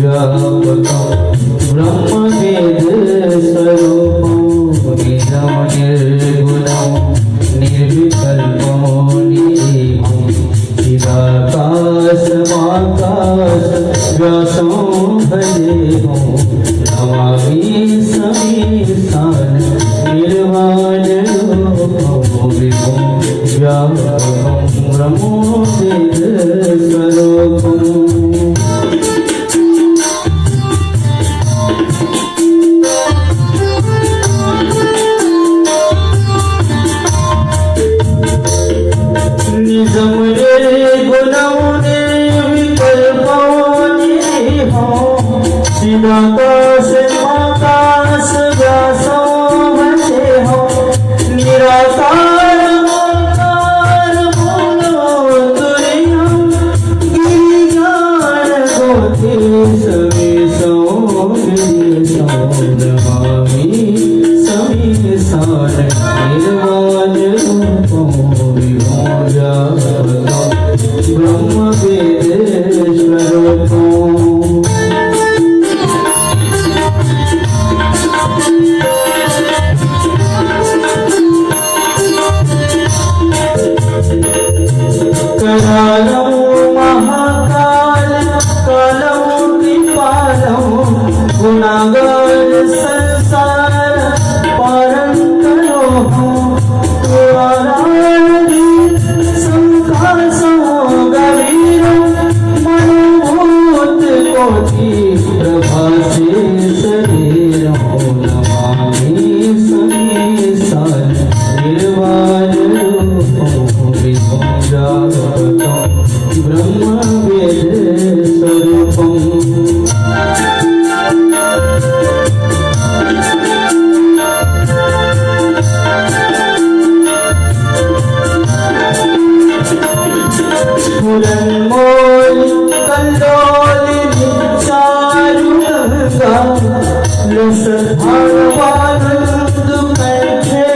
निर्वाण भजे हो नमामि समीसान निर्वाण रूपं विभुं व्यापकं ब्रह्मो वेद स्वरूपम् आकाश आकाश व्यासो बचे हो निराकार आकार बोलो दुनिया गिरिजान गोते समी सो नमामि समीसान निर्वाण रूपं विभुं व्यापकं ब्रह्म वेद स्वरूपम् कालो महाकाल कालो कृपालो गुणागार संसार पारण करो संकासो गवीर मनोभूत कोटि प्रभासे शरीर नमामि समीसान निर्वाण रूपं विभुं ब्रह्म वेद स्वरूपम् स्फुरन्मोल कल्लोलिनी चारुगंगा लसद्भावानंद कंठे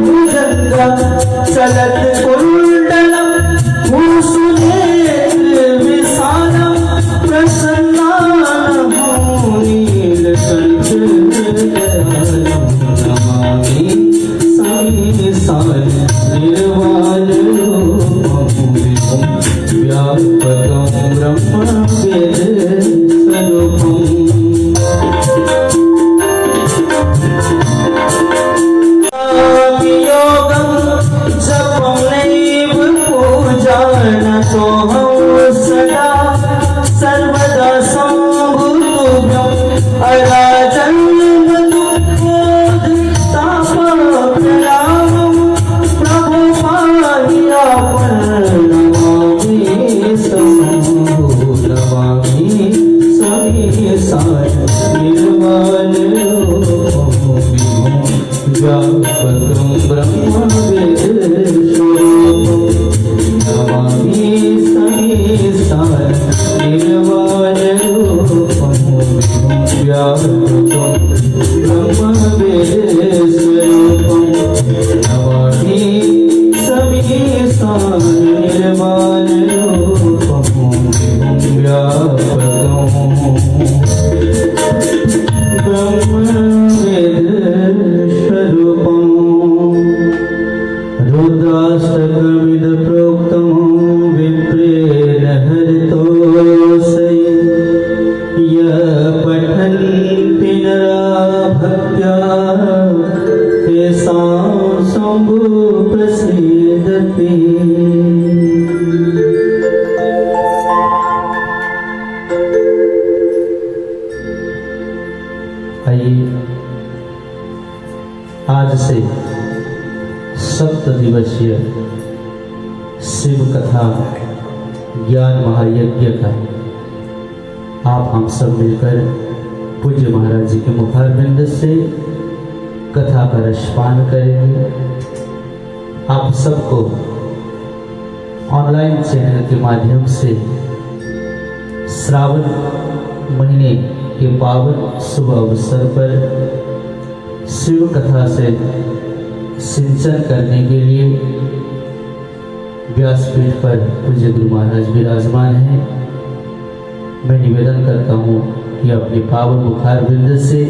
भुजंगा चलत कुंडलम् भूसुनेत्र विशालम् प्रसन्नानम् नीलकण्ठ नमामि समीसान निर्वाण रूपं विभुं व्यापकं ब्रह्म वेद स्वरूपम् सोहं सदा सर्वदा संभूतुभ्यं अराजन् मधुपोधतापप्रणामं प्रभु पाहि नमामि नमामि समीसान निर्वाण रूपं विभुं व्यापकं ब्रह्म वेद स्वरूपम् नमामि समीसान निर्वाण रूपं विभुं व्यापकं ब्रह्म वेद स्वरूपम् नमामि समीसान निर्वाण रूपं विभुं व्यापकं ब्रह्म वेद स्वरूपम् रुद्राष्टकमिद प्रोक्तं विप्रेण हरितोऽसै यः पठन्ति नरा भक्त्या तेषां शम्भुः प्रसीदति। आइए आज से 7 दिवसीय शिव कथा ज्ञान महायज्ञ का आप हम सब मिलकर पूज्य महाराज जी के मुखारबिंद से कथा का रसपान करेंगे। आप सबको ऑनलाइन चैनल के माध्यम से श्रावण महीने के पावन शुभ अवसर पर शिव कथा से सिंचन करने के लिए व्यासपीठ पर पूज्य गुरु महाराज विराजमान हैं। मैं निवेदन करता हूँ कि अपने पावन मुखारबिंद से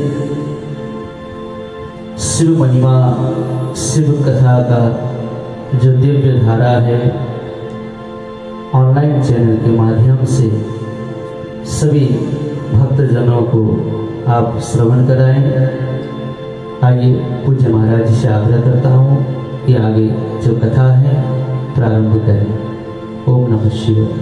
शिव महिमा शिव कथा का जो दिव्य धारा है ऑनलाइन चैनल के माध्यम से सभी भक्तजनों को आप श्रवण कराएं। आइए पूज्य महाराज से आग्रह करता हूँ कि आगे जो कथा है प्रारंभ करें। ओम नमः शिवाय।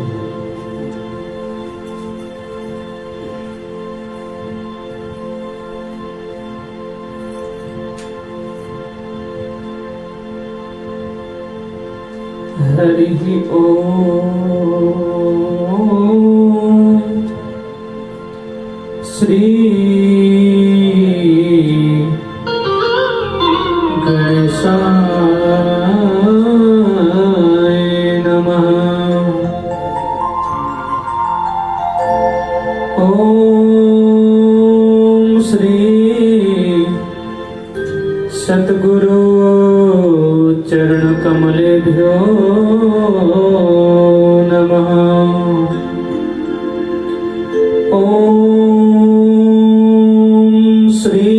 हरि ओम। श्री गणेशाय नमः। ओम श्री सद्गुरु चरण कमलेभ्यो नमः। ओम श्री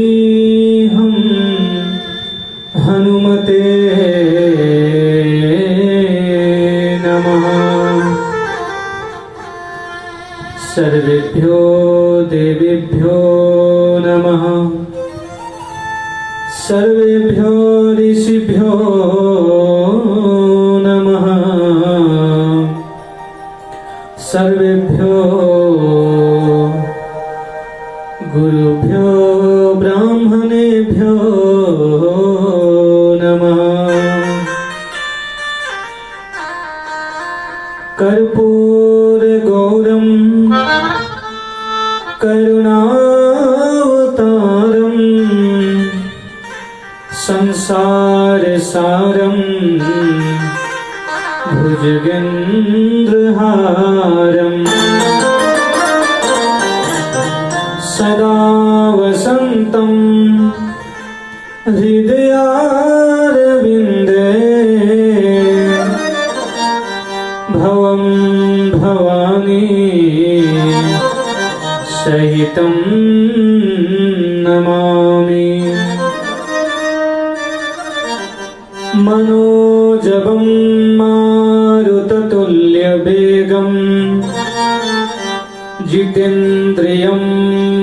हनुमते नमः। सर्वेभ्यो देवेभ्यो नमः। सर्वेभ्यो ऋषिभ्यो नमः। सर्वेभ्यो गुरुभ्यो ब्राह्मणेभ्यो नमः। कर्पूरगौरं करुणावतारं संसारसारं भुजगेन्द्रहारं सदा वसन्तं हृदयारविन्दे भवं भवानी सहितं नमामि। मनोजवं मारुततुल्यवेगं जितेन्द्रियं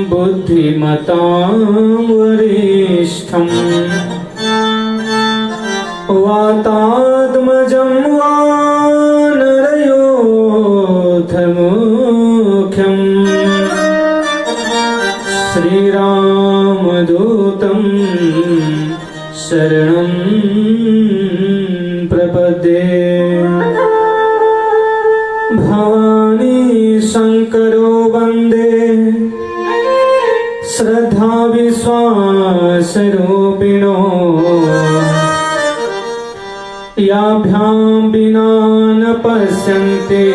बुद्धिमतां वरिष्ठं वातात्मजं वानरयोधमुख्यं श्रीरामदूतं शरणं प्रपद्ये। भवानी शंकरो वन्दे श्रद्धा विश्वासरूपिणो याभ्यां विना न पश्यन्ते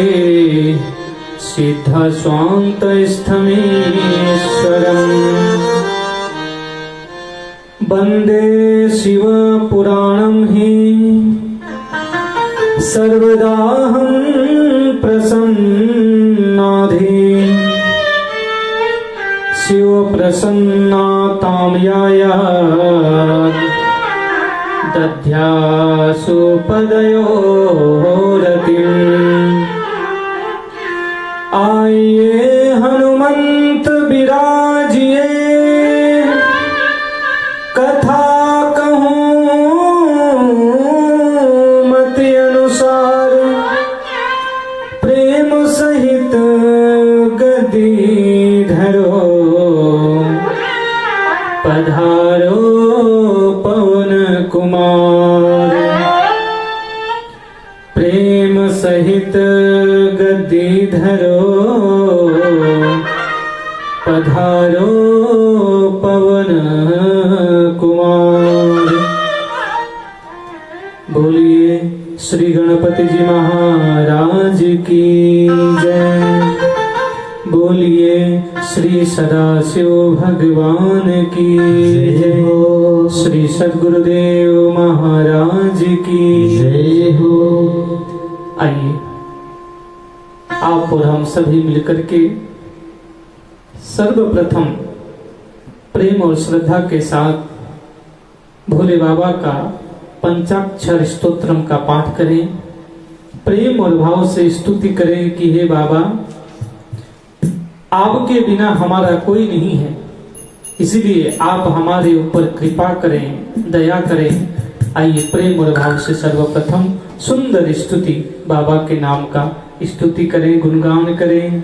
सिद्धस्वान्तस्थमीश्वरम्। वन्दे शिवपुराणं हि सर्वदाहं प्रसन्नाधि। शिवप्रसन्नातां यायात् दध्यासु पदयोरतिम्। आइए हनुमंत विराजिए कथा कहूँ मति अनुसार। प्रेम सहित गद्दी धरो पधारो पवन कुमार। प्रेम सहित गद्दी धरो पधारो पवन कुमार। बोलिए श्री गणपति जी महाराज की जय। बोलिए श्री सदाशिव भगवान की जय। श्री सद्गुरुदेव महाराज की जय हो। आइए आप और हम सभी मिलकर के सर्वप्रथम प्रेम और श्रद्धा के साथ भोले बाबा का पंचाक्षर स्तोत्रम का पाठ करें। प्रेम और भाव से स्तुति करें कि हे बाबा आपके बिना हमारा कोई नहीं है, इसलिए आप हमारे ऊपर कृपा करें, दया करें। आइए प्रेम और भाव से सर्वप्रथम सुंदर स्तुति बाबा के नाम का स्तुति करें, गुणगान करें।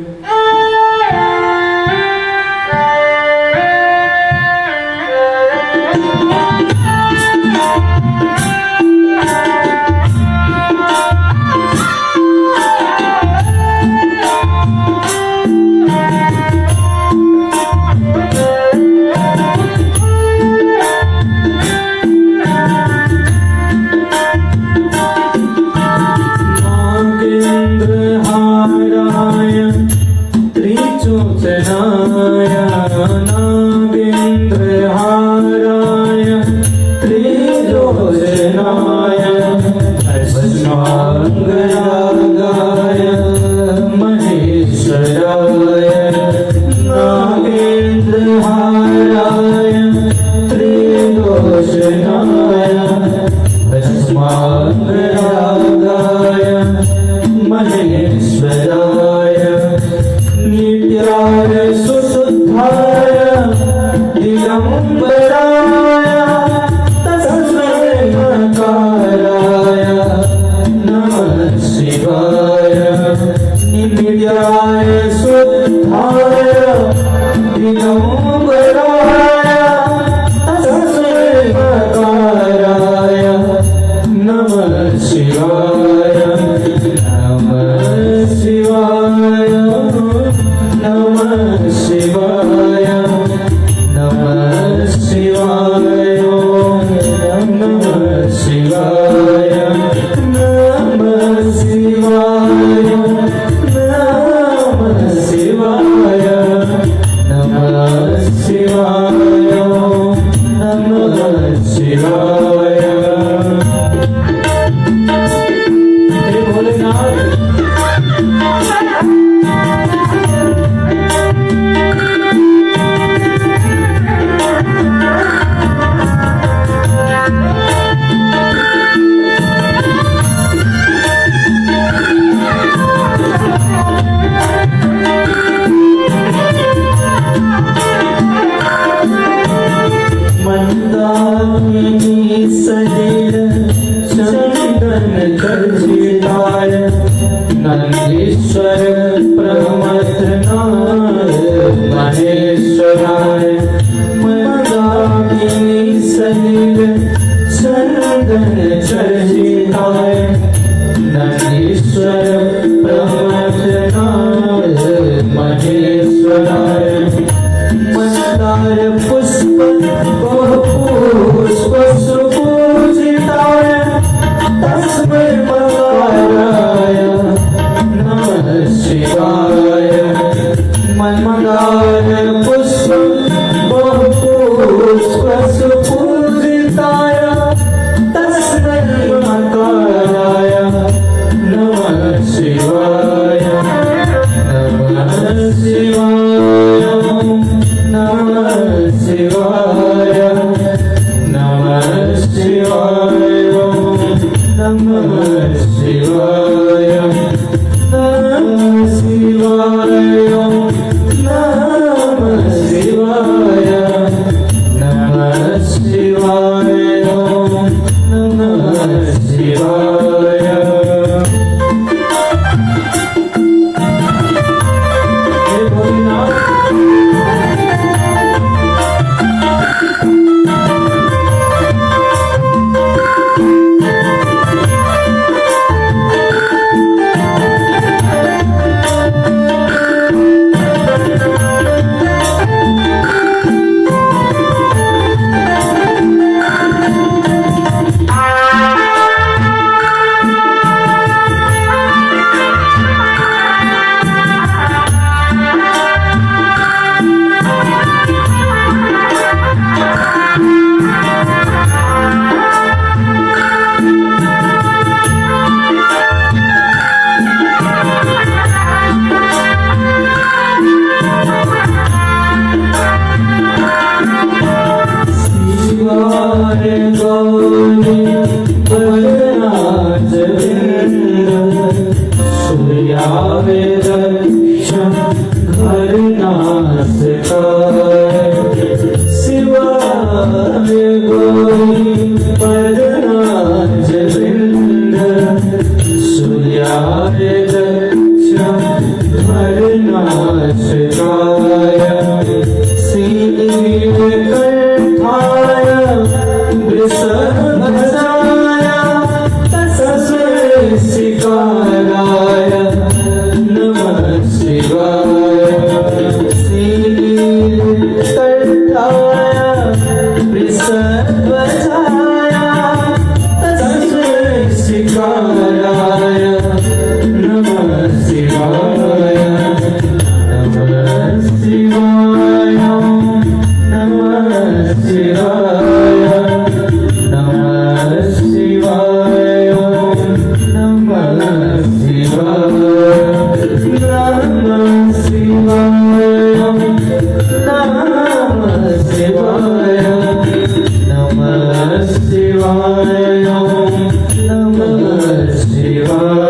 नीलकंठाय वृषभध्वजाय तस्मैशिकाराय नमः शिवाय। नीलकंठाय वृषभध्वजाय तस्मैशिकाराय नमः शिवाय। नमः शिवाय नमः शिवाय नमः शिवाय नमः शिवाय नमः शिवाय नमः शिवाय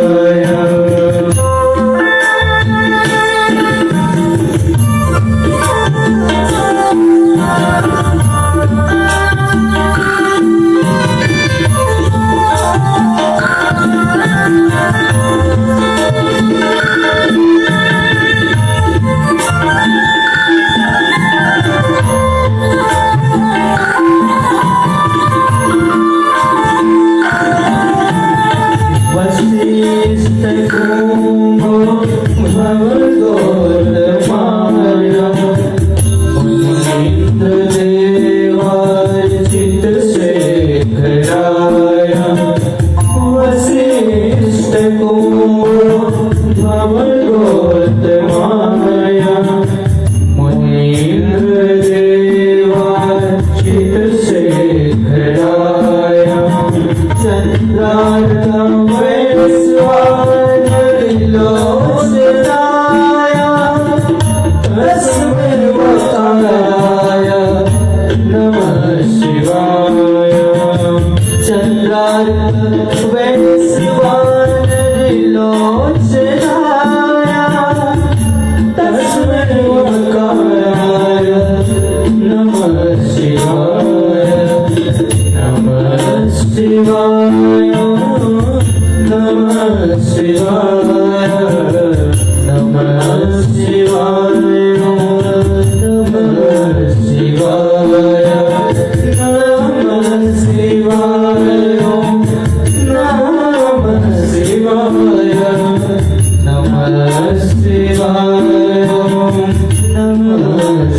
नमः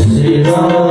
शिवाय।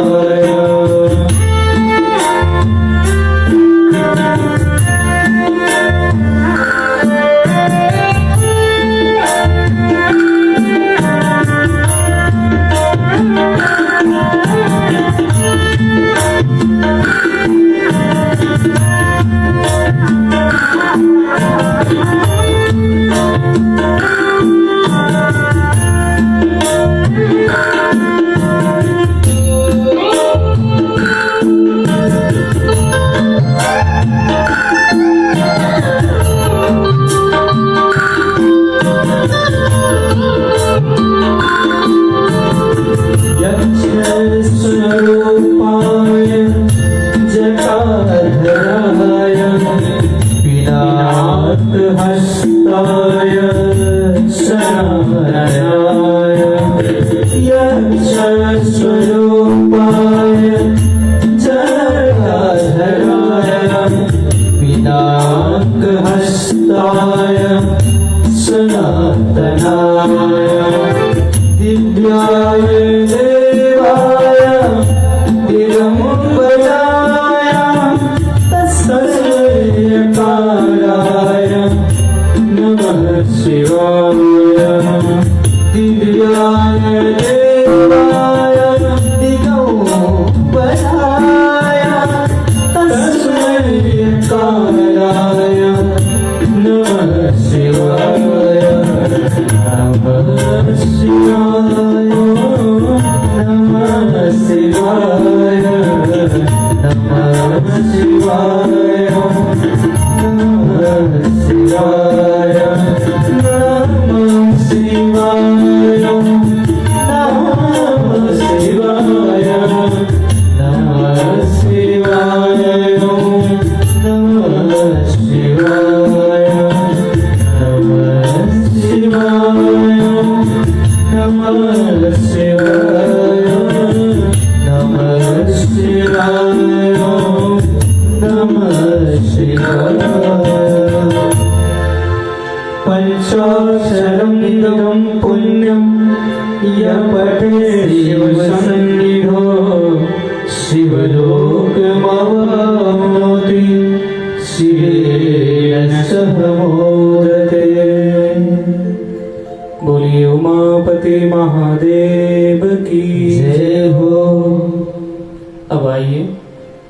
Namah Shivaya, Namah देवलोकमवाप्नोति शिवेन सह मोदते। बोलिए उमापति महादेव की जय हो। अब आइए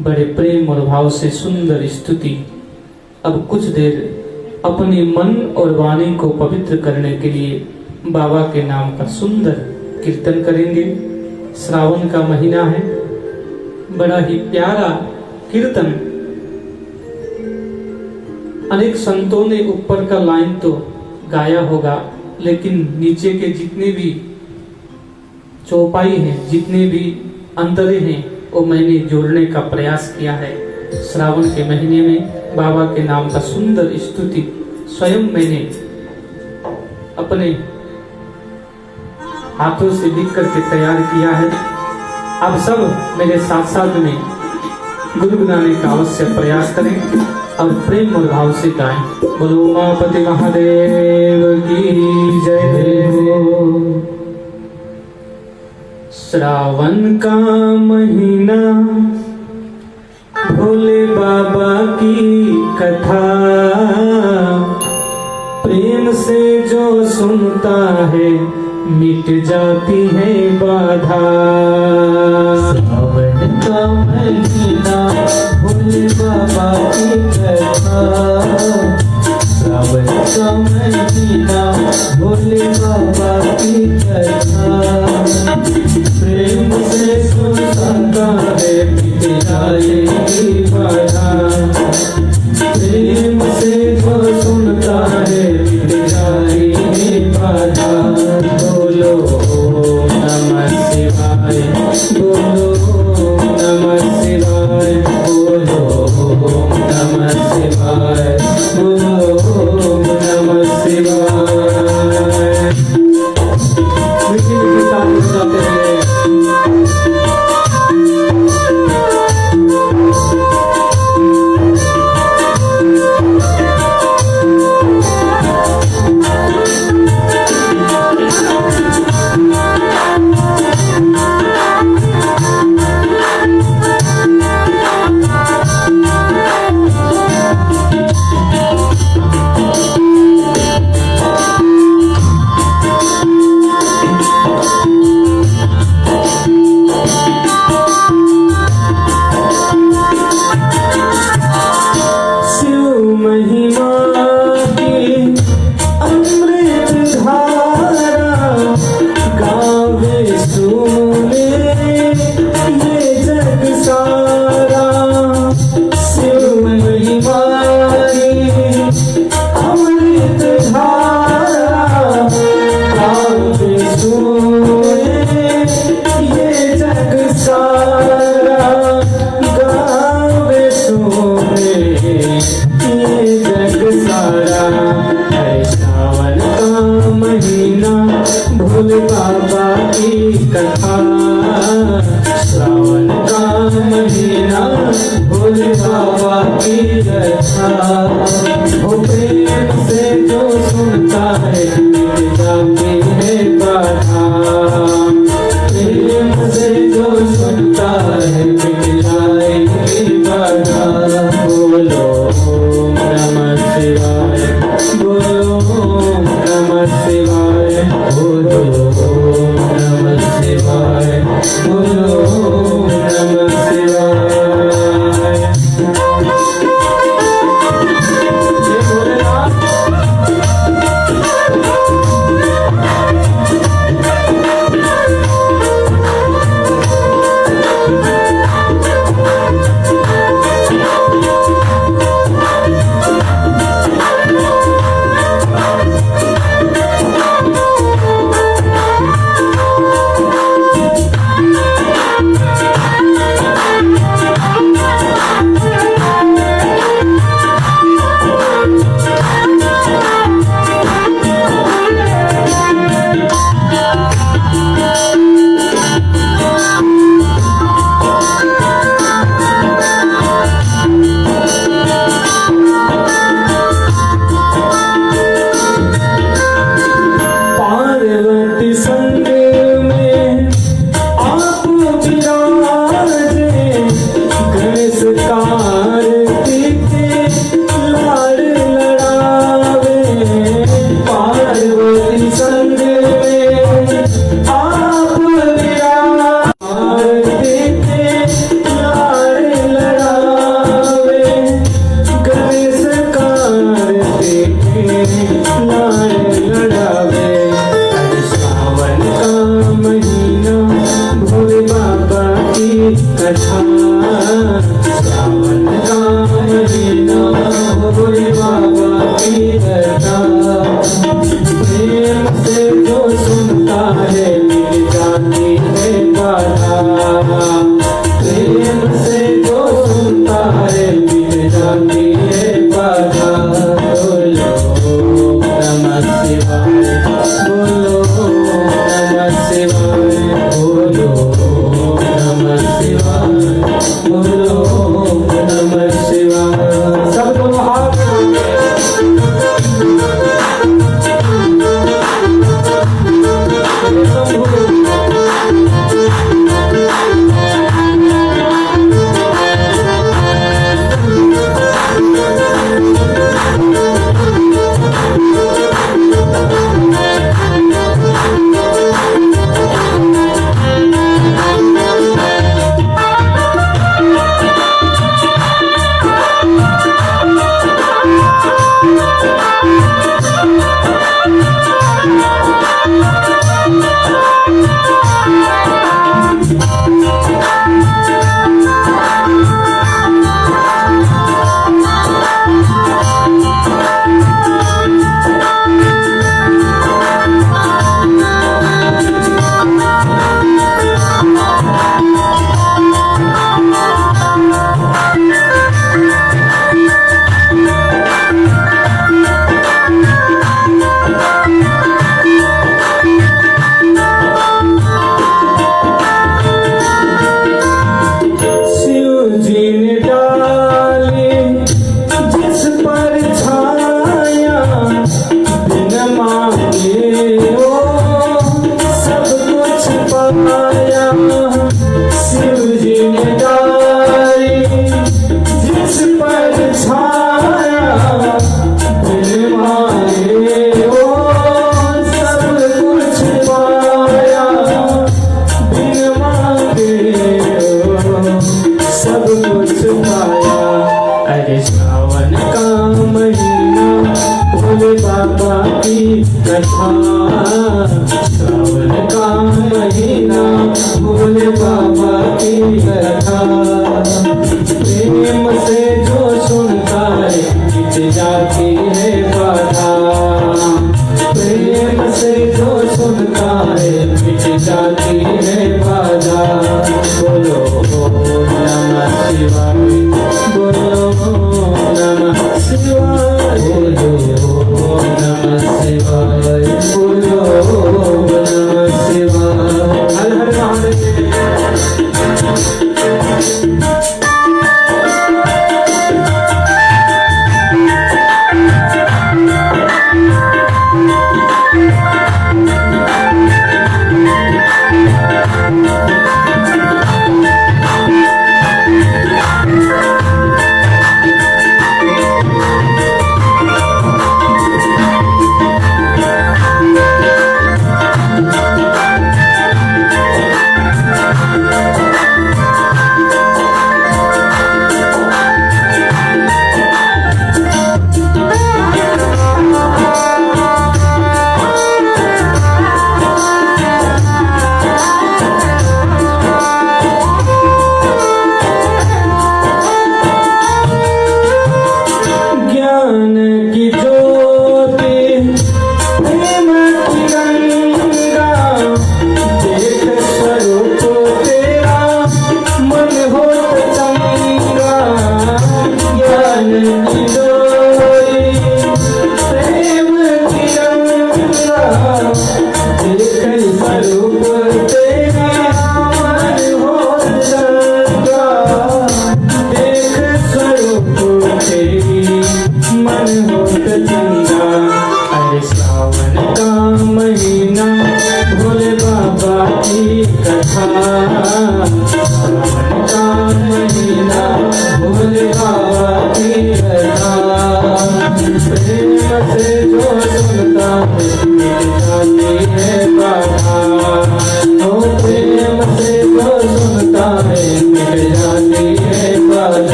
बड़े प्रेम और भाव से सुंदर स्तुति। अब कुछ देर अपने मन और वाणी को पवित्र करने के लिए बाबा के नाम का सुंदर कीर्तन करेंगे। श्रावण का महीना है, बड़ा ही प्यारा कीर्तन। अनेक संतों ने ऊपर का लाइन तो गाया होगा, लेकिन नीचे के जितने भी चौपाई हैं, जितने भी अंतरे हैं, वो मैंने जोड़ने का प्रयास किया है। श्रावण के महीने में बाबा के नाम का सुंदर स्तुति स्वयं मैंने अपने हाथों से लिख करके तैयार किया है। आप सब मेरे साथ साथ में गुनगुनाने का अवश्य प्रयास करें और प्रेम और भाव से गाएं। बोलो उमापति महादेव की जय हो। श्रावण का महीना, भोले बाबा की कथा, प्रेम से जो सुनता है मिट जाती है बाधा। श्रावण का महीना, भोले बाबा की कथा। श्रावण का महीना, भोले बाबा की कथा। प्रेम से सुनता है मिट जाएगी बाधा। प्रेम से जो सुनता है मिट जाएगी बाधा। बोलो नमः शिवाय, बोलो नमः शिवाय, बोलो नमः शिवाय, बोलो नमः शिवाय। मीठी मीठी ताली बजाते हैं। भोले बाबा की कथा। श्रावण का महीना, भोले बाबा की कथा। वो प्रेम से जो सुनता है मिट जाती है बाधा। प्रेम से जो सुनता है मिट जाएगी बाधा। बोलो नमः शिवाय, बोलो नमः शिवाय, बोलो नमः शिवाय, बोलो नमः शिवाय। जय भोलेनाथ। कथा। सावन का महीना भोले बाबा की कथा। प्रेम से जो सुनता है मिल जाती है बाधा। प्रेम से जो सुनता है मिल जाती है बाधा। बोलो नमः शिवाय, बोलो नमः शिवाय, बोलो नमः शिवाय, बोलो नमः शिवाय। सब लोग हाथ कथा। सावन का महीना भोले बाबा की कथा। प्रेम से जो सुनता है मिट जाती है बाधा। प्रेम से जो सुनता है मिट जाती है बाधा। बोलो नमः शिवाय, बोलो नमः शिवाय, बोलो नमः शिवाय, बोलो नमः शिवाय। हर हर महादेव।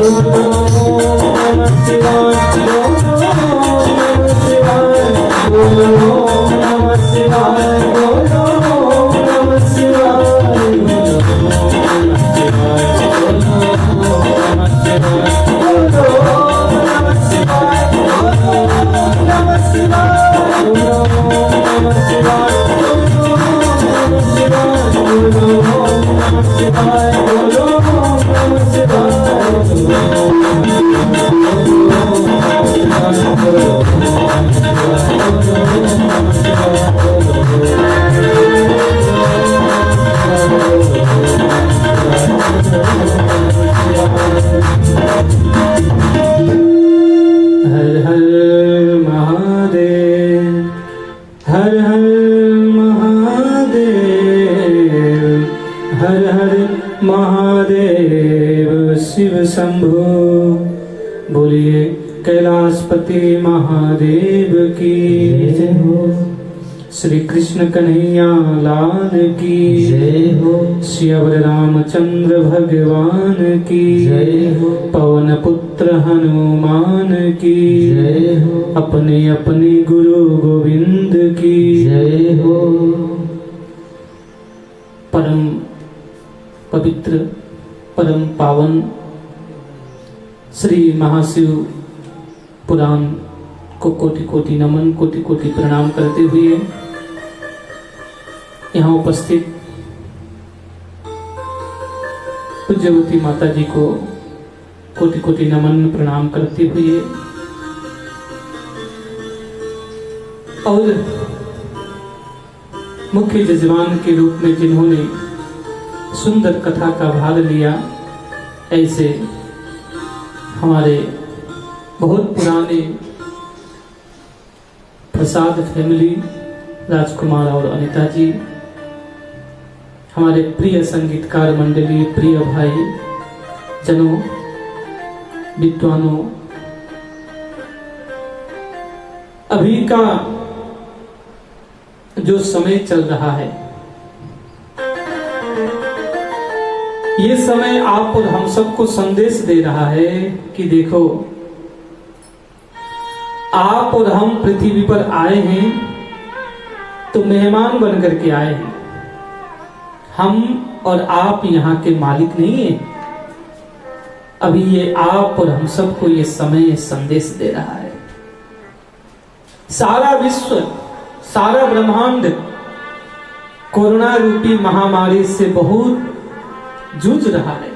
Oh शंभो। बोलिए कैलाशपति महादेव की जय हो। श्री कृष्ण कन्हैया लाल की जय हो। श्री रामचंद्र भगवान की जय हो। पवन पुत्र हनुमान की जय हो। अपने अपने गुरु गोविंद की जय हो। परम पवित्र परम पावन श्री महाशिव पुराण को कोटि कोटि नमन, कोटि कोटि प्रणाम करते हुए यहाँ उपस्थित पूज्यवती माता जी को कोटि कोटि नमन प्रणाम करते हुए और मुख्य जजमान के रूप में जिन्होंने सुंदर कथा का भाग लिया, ऐसे हमारे बहुत पुराने प्रसाद फैमिली राजकुमार और अनिता जी, हमारे प्रिय संगीतकार मंडली, प्रिय भाई जनों, विद्वानों, अभी का जो समय चल रहा है, ये समय आप और हम सबको संदेश दे रहा है कि देखो, आप और हम पृथ्वी पर आए हैं तो मेहमान बनकर के आए हैं। हम और आप यहाँ के मालिक नहीं हैं। अभी ये आप और हम सबको ये समय संदेश दे रहा है। सारा विश्व, सारा ब्रह्मांड कोरोना रूपी महामारी से बहुत जूझ रहा है,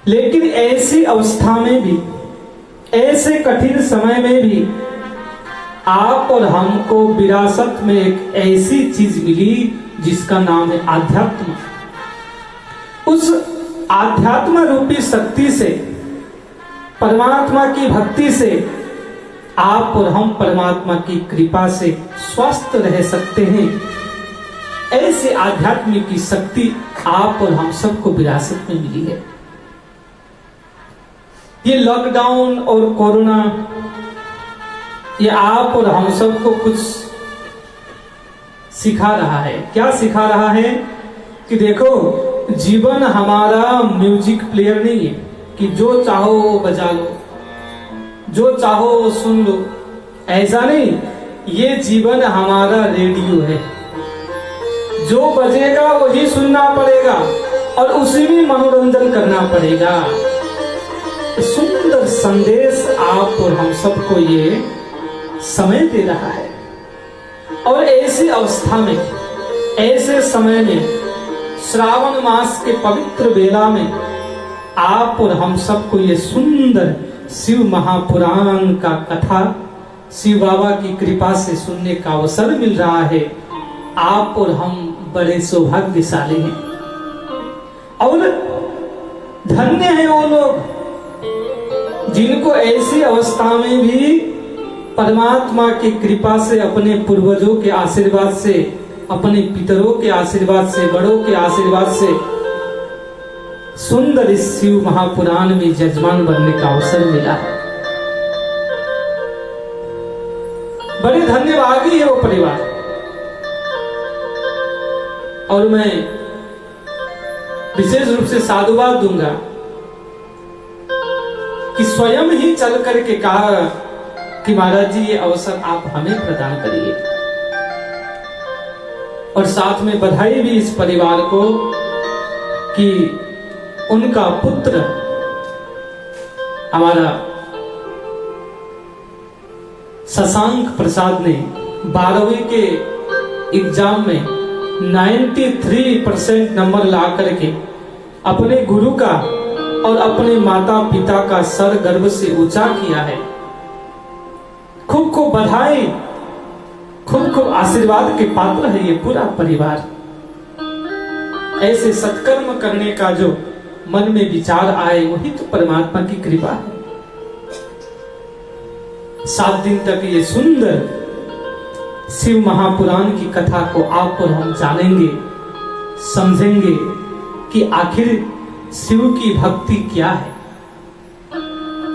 लेकिन ऐसी अवस्था में भी, ऐसे कठिन समय में भी आप और हमको विरासत में एक ऐसी चीज मिली जिसका नाम है आध्यात्म। उस आध्यात्म रूपी शक्ति से, परमात्मा की भक्ति से आप और हम परमात्मा की कृपा से स्वस्थ रह सकते हैं। ऐसी आध्यात्मिक की शक्ति आप और हम सबको विरासत में मिली है। ये लॉकडाउन और कोरोना, ये आप और हम सबको कुछ सिखा रहा है। क्या सिखा रहा है कि देखो, जीवन हमारा म्यूजिक प्लेयर नहीं है कि जो चाहो वो बजा लो, जो चाहो वो सुन लो। ऐसा नहीं, ये जीवन हमारा रेडियो है। जो बजेगा वही सुनना पड़ेगा और उसी में मनोरंजन करना पड़ेगा। सुंदर संदेश आप और हम सबको ये समय दे रहा है। और ऐसी अवस्था में, ऐसे समय में, श्रावण मास के पवित्र बेला में आप और हम सबको ये सुंदर शिव महापुराण का कथा शिव बाबा की कृपा से सुनने का अवसर मिल रहा है। आप और हम बड़े सौभाग्यशाली हैं और धन्य है वो लोग जिनको ऐसी अवस्था में भी परमात्मा की कृपा से, अपने पूर्वजों के आशीर्वाद से, अपने पितरों के आशीर्वाद से, बड़ों के आशीर्वाद से सुंदर इस शिव महापुराण में जजमान बनने का अवसर मिला है। बड़े धन्यवादी है वो परिवार। और मैं विशेष रूप से साधुवाद दूंगा कि स्वयं ही चल करके कहा कि महाराज जी ये अवसर आप हमें प्रदान करिए। और साथ में बधाई भी इस परिवार को कि उनका पुत्र हमारा शशांक प्रसाद ने 12वीं के एग्जाम में 93% नंबर ला करके अपने गुरु का और अपने माता पिता का सर गर्व से ऊंचा किया है। खूब खूब बधाई, खूब खूब आशीर्वाद के पात्र है ये पूरा परिवार। ऐसे सत्कर्म करने का जो मन में विचार आए वही तो परमात्मा की कृपा है। 7 दिन तक ये सुंदर शिव महापुराण की कथा को आप और हम जानेंगे, समझेंगे कि आखिर शिव की भक्ति क्या है,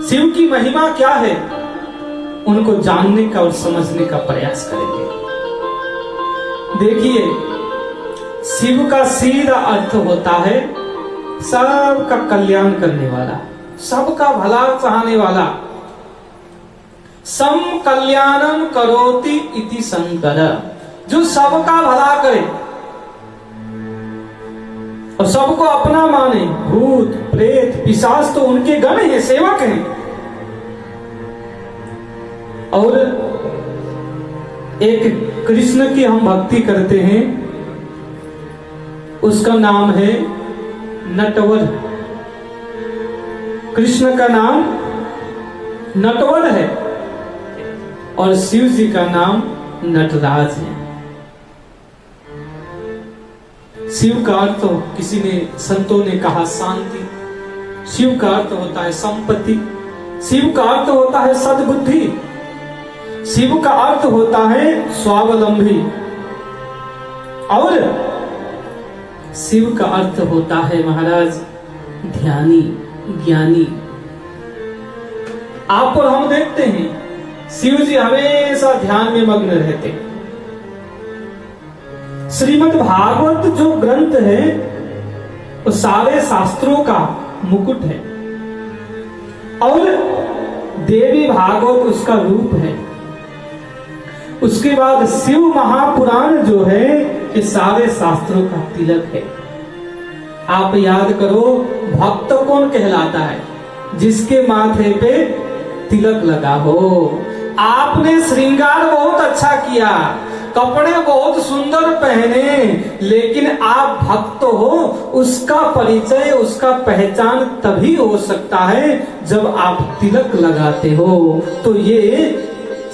शिव की महिमा क्या है, उनको जानने का और समझने का प्रयास करेंगे। देखिए, शिव का सीधा अर्थ होता है सबका कल्याण करने वाला, सबका भला चाहने वाला। सम कल्याणम करोति इति शंकर, जो सबका भला करे और सबको अपना माने। भूत प्रेत पिशाच तो उनके गण हैं, सेवक हैं। और एक कृष्ण की हम भक्ति करते हैं, उसका नाम है नटवर। कृष्ण का नाम नटवर है और शिव जी का नाम नटराज है। शिव का अर्थ तो किसी ने संतों ने कहा शांति, शिव का अर्थ होता है संपत्ति, शिव का अर्थ होता है सद्बुद्धि, शिव का अर्थ होता है स्वावलंबी, और शिव का अर्थ होता है महाराज ध्यानी, ज्ञानी। आप और हम देखते हैं शिव जी हमेशा ध्यान में मग्न रहते। श्रीमद् भागवत जो ग्रंथ है वो सारे शास्त्रों का मुकुट है और देवी भागवत उसका रूप है। उसके बाद शिव महापुराण जो है ये सारे शास्त्रों का तिलक है। आप याद करो, भक्त कौन कहलाता है? जिसके माथे पे तिलक लगा हो। आपने श्रृंगार बहुत अच्छा किया, कपड़े बहुत सुंदर पहने, लेकिन आप भक्त हो, उसका परिचय, उसका पहचान तभी हो सकता है जब आप तिलक लगाते हो। तो ये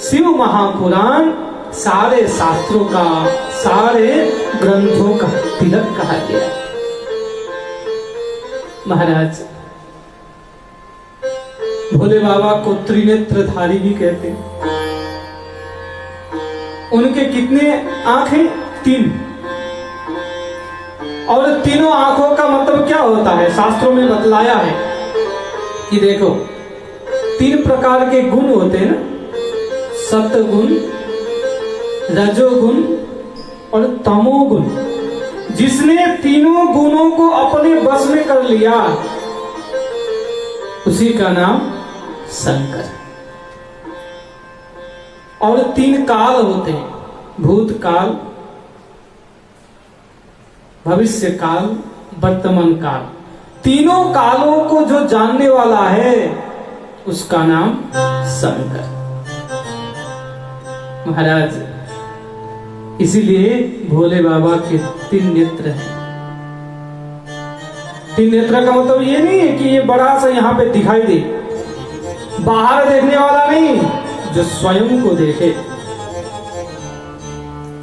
शिव महापुराण सारे शास्त्रों का, सारे ग्रंथों का तिलक कहा गया है। महाराज भोले बाबा को त्रिनेत्रधारी भी कहते हैं। उनके कितने आंख हैं? 3। और तीनों आंखों का मतलब क्या होता है? शास्त्रों में बतलाया है कि देखो 3 प्रकार के गुण होते हैं ना, सतगुण, रजोगुण और तमोगुण। जिसने तीनों गुणों को अपने बस में कर लिया उसी का नाम शंकर। और 3 काल होते हैं, भूतकाल, भविष्य काल, वर्तमान काल। तीनों कालों को जो जानने वाला है उसका नाम शंकर। महाराज इसीलिए भोले बाबा के 3 नेत्र हैं। 3 नेत्र का मतलब ये नहीं है कि ये बड़ा सा यहाँ पे दिखाई दे, बाहर देखने वाला नहीं, जो स्वयं को देखे।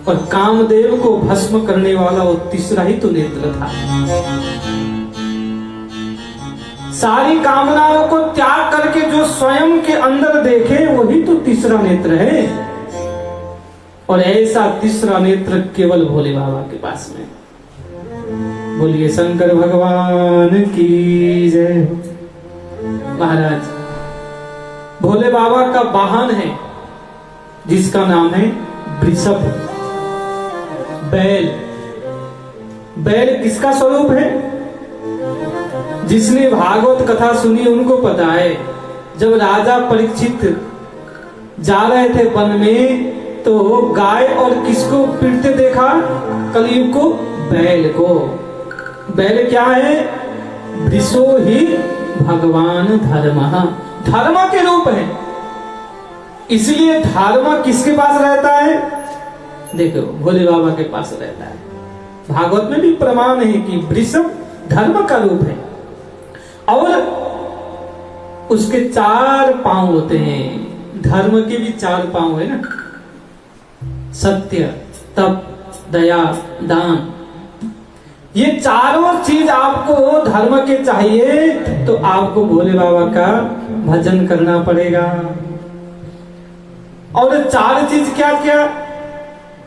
और कामदेव को भस्म करने वाला वो तीसरा ही तो नेत्र था। सारी कामनाओं को त्याग करके जो स्वयं के अंदर देखे वही तो तीसरा नेत्र है। और ऐसा तीसरा नेत्र केवल भोले बाबा के पास में। बोलिए शंकर भगवान की जय। महाराज भोले बाबा का वाहन है जिसका नाम है वृषभ, बैल। बैल किसका स्वरूप है? जिसने भागवत कथा सुनी उनको पता है। जब राजा परीक्षित जा रहे थे वन में तो गाय और किसको पीटते देखा? कलयुग को, बैल को। बैल क्या है? वृषो ही भगवान धर्मः, धर्म के रूप है। इसलिए धर्म किसके पास रहता है? देखो भोले बाबा के पास रहता है। भागवत में भी प्रमाण है कि वृषभ धर्म का रूप है। और उसके 4 पांव होते हैं। धर्म के भी 4 पांव है ना, सत्य, तप, दया, दान। ये चारों चीज आपको धर्म के चाहिए तो आपको भोले बाबा का भजन करना पड़ेगा। और 4 चीज क्या क्या?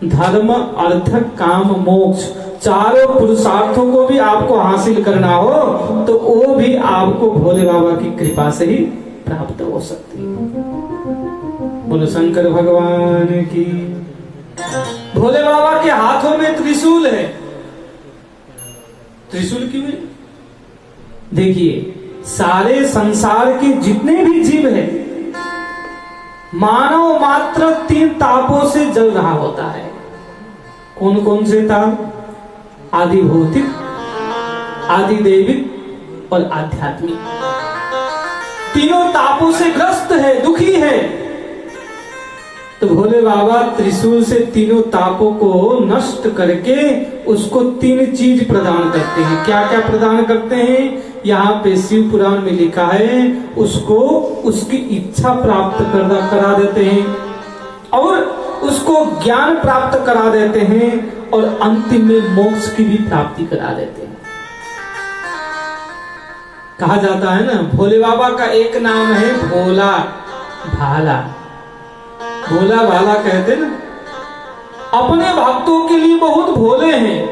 धर्म, अर्थ, काम, मोक्ष। चारों पुरुषार्थों को भी आपको हासिल करना हो तो वो भी आपको भोले बाबा की कृपा से ही प्राप्त हो सकती है। बोलो शंकर भगवान की। भोले बाबा के हाथों में त्रिशूल है। त्रिशूल क्यों है? देखिए, सारे संसार के जितने भी जीव हैं, मानव मात्र 3 तापों से जल रहा होता है। कौन कौन से ताप? आदि भौतिक, आदि दैविक और आध्यात्मिक। तीनों तापों से ग्रस्त है, दुखी है। तो भोले बाबा त्रिशूल से तीनों तापों को नष्ट करके उसको 3 चीज प्रदान करते हैं। क्या क्या प्रदान करते हैं? यहाँ पे शिव पुराण में लिखा है, उसको उसकी इच्छा प्राप्त करा देते हैं और उसको ज्ञान प्राप्त करा देते हैं और अंतिम में मोक्ष की भी प्राप्ति करा देते हैं। कहा जाता है ना, भोले बाबा का एक नाम है भोला भाला। भोला भाला कहते ना, अपने भक्तों के लिए बहुत भोले हैं,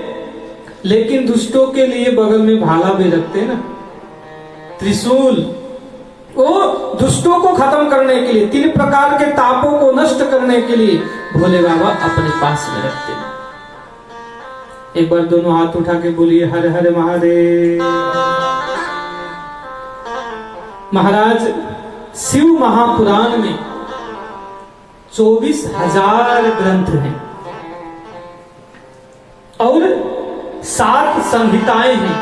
लेकिन दुष्टों के लिए बगल में भाला भी रखते हैं ना, त्रिशूल। वो दुष्टों को खत्म करने के लिए, 3 प्रकार के तापों को नष्ट करने के लिए भोले बाबा अपने पास में रखते हैं। एक बार दोनों हाथ उठा के बोलिए हर हर महादेव। महाराज, शिव महापुराण में 24,000 ग्रंथ हैं और 7 संहिताएं हैं।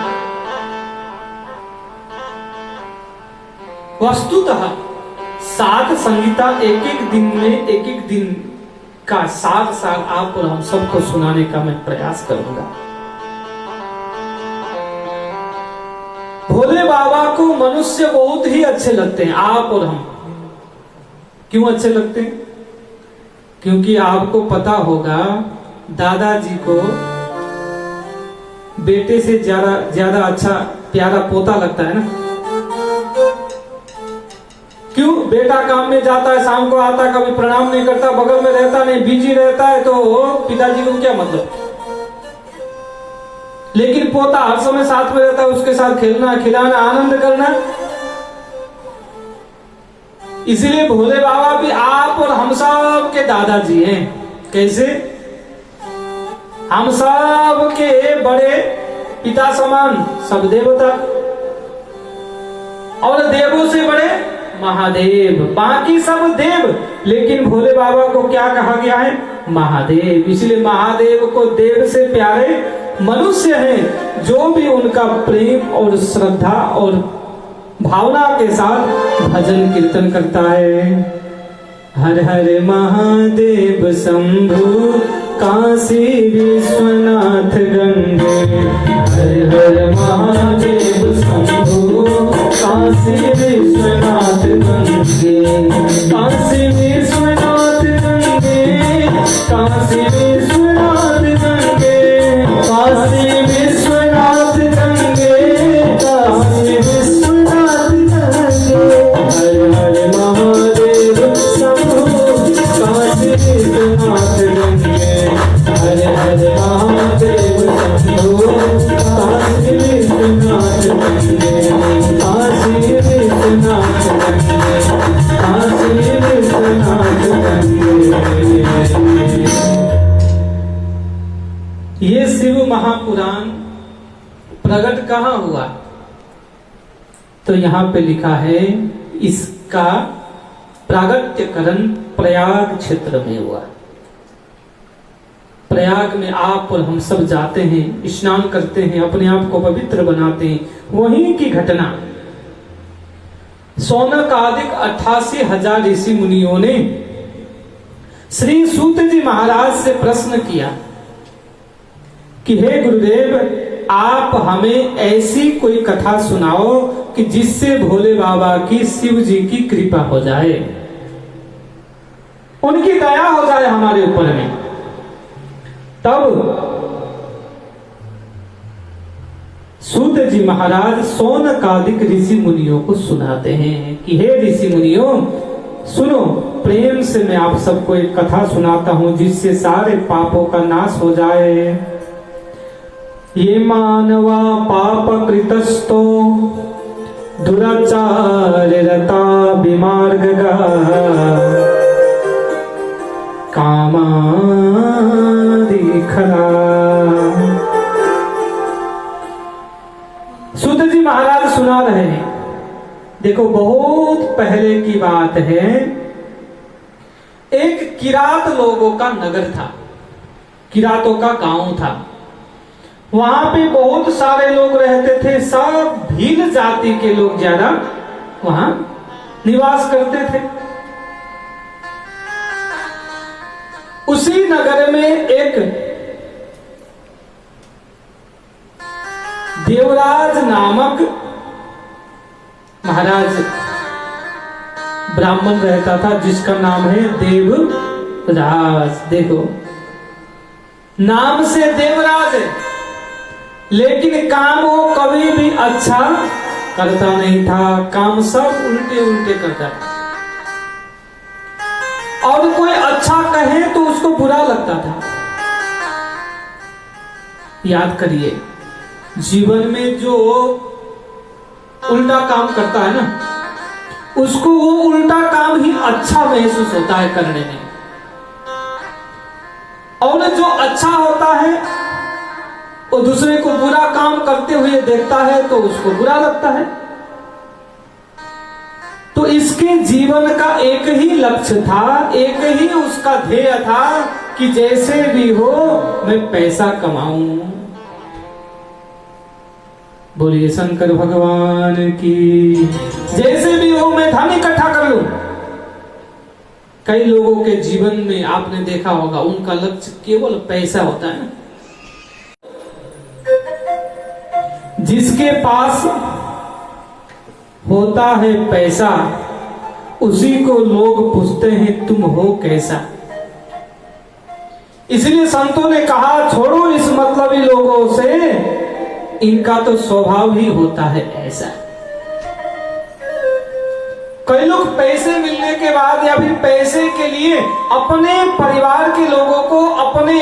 वस्तुतः 7 संहिता एक एक दिन का 7 साल आप और हम सबको सुनाने का मैं प्रयास करूंगा। भोले बाबा को मनुष्य बहुत ही अच्छे लगते हैं, आप और हम। क्यों अच्छे लगते हैं? क्योंकि आपको पता होगा, दादाजी को बेटे से ज्यादा अच्छा प्यारा पोता लगता है ना। क्यों? बेटा काम में जाता है, शाम को आता है, कभी प्रणाम नहीं करता, बगल में रहता नहीं, बिजी रहता है, तो पिताजी को क्या मतलब। लेकिन पोता हर समय साथ में रहता है, उसके साथ खेलना, खिलाना, आनंद करना। इसलिए भोले बाबा भी आप और हम सब के दादाजी हैं। कैसे? हम सब के बड़े पिता समान सब देवता और देवों से बड़े महादेव, बाकी सब देव, लेकिन भोले बाबा को क्या कहा गया है? महादेव। इसलिए महादेव को देव से प्यारे मनुष्य हैं, जो भी उनका प्रेम और श्रद्धा और भावना के साथ भजन कीर्तन करता है। हर हर महादेव शंभु काशी विश्वनाथ गंगे। हर हर महादेव शंभु काशी विश्वनाथ गंगे। काशी विश्वनाथ गंगे। काशी विश्वनाथ गंगे। काशी विश्वनाथ गंगे। काशी विश्वनाथ गंगे। हर हर महादेव शंभु काशी विश्वनाथ गंगे। हर हर महादेव शंभु काशी विश्वनाथ गंगे। काशी विश्वनाथ गंगे। काशी विश्वनाथ गंगे। ये शिव महापुराण प्रकट कहाँ हुआ? तो यहाँ पे लिखा है, इसका प्रागट्यकरण प्रयाग क्षेत्र में हुआ। प्रयाग में आप और हम सब जाते हैं, स्नान करते हैं, अपने आप को पवित्र बनाते हैं। वहीं की घटना। सौनक आदि 88,000 ऋषि मुनियों ने श्री सूत जी महाराज से प्रश्न किया कि हे गुरुदेव, आप हमें ऐसी कोई कथा सुनाओ कि जिससे भोले बाबा की, शिव जी की कृपा हो जाए, उनकी दया हो जाए हमारे ऊपर में। तब सूत जी महाराज सौनकादिक ऋषि मुनियों को सुनाते हैं कि हे ऋषि मुनियों, सुनो, प्रेम से मैं आप सबको एक कथा सुनाता हूं जिससे सारे पापों का नाश हो जाए। ये मानवा पाप कृतस्तो दुराचाररता विमार्गगा कामादि खला। सूत जी महाराज सुना रहे हैं, देखो बहुत पहले की बात है, एक किरात लोगों का नगर था, किरातों का गांव था। वहां पे बहुत सारे लोग रहते थे, सब भील जाति के लोग ज्यादा वहां निवास करते थे। उसी नगर में एक देवराज नामक महाराज ब्राह्मण रहता था, जिसका नाम है देवराज। देखो नाम से देवराज है, लेकिन काम वो कभी भी अच्छा करता नहीं था, काम सब उल्टे उल्टे करता था। और कोई अच्छा कहे तो उसको बुरा लगता था। याद करिए, जीवन में जो उल्टा काम करता है ना, उसको वो उल्टा काम ही अच्छा महसूस होता है करने में, और जो अच्छा होता है वो दूसरे को बुरा काम करते हुए देखता है तो उसको बुरा लगता है। तो इसके जीवन का एक ही लक्ष्य था, एक ही उसका ध्येय था कि जैसे भी हो मैं पैसा कमाऊं। बोलिए शंकर भगवान की, जैसे भी हो मैं धन इकट्ठा कर लूं। कई लोगों के जीवन में आपने देखा होगा, उनका लक्ष्य केवल पैसा होता है ना। जिसके पास होता है पैसा, उसी को लोग पूछते हैं तुम हो कैसा। इसलिए संतों ने कहा छोड़ो इस मतलबी लोगों से, इनका तो स्वभाव ही होता है ऐसा। कई लोग पैसे मिलने के बाद या फिर पैसे के लिए अपने परिवार के लोगों को, अपने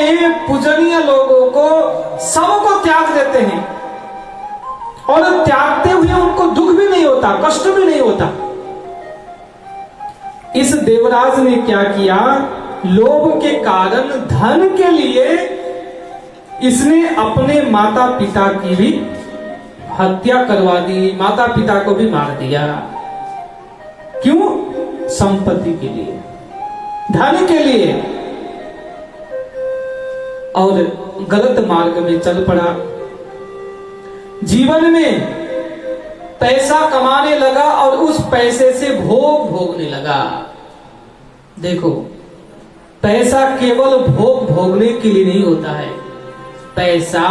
पूजनीय लोगों को, सबको त्याग देते हैं, और त्यागते हुए उनको दुख भी नहीं होता, कष्ट भी नहीं होता। इस देवराज ने क्या किया, लोभ के कारण, धन के लिए इसने अपने माता पिता की भी हत्या करवा दी, माता पिता को भी मार दिया। क्यों? संपत्ति के लिए, धन के लिए, और गलत मार्ग में चल पड़ा। जीवन में पैसा कमाने लगा और उस पैसे से भोग भोगने लगा। देखो, पैसा केवल भोग भोगने के लिए नहीं होता है। पैसा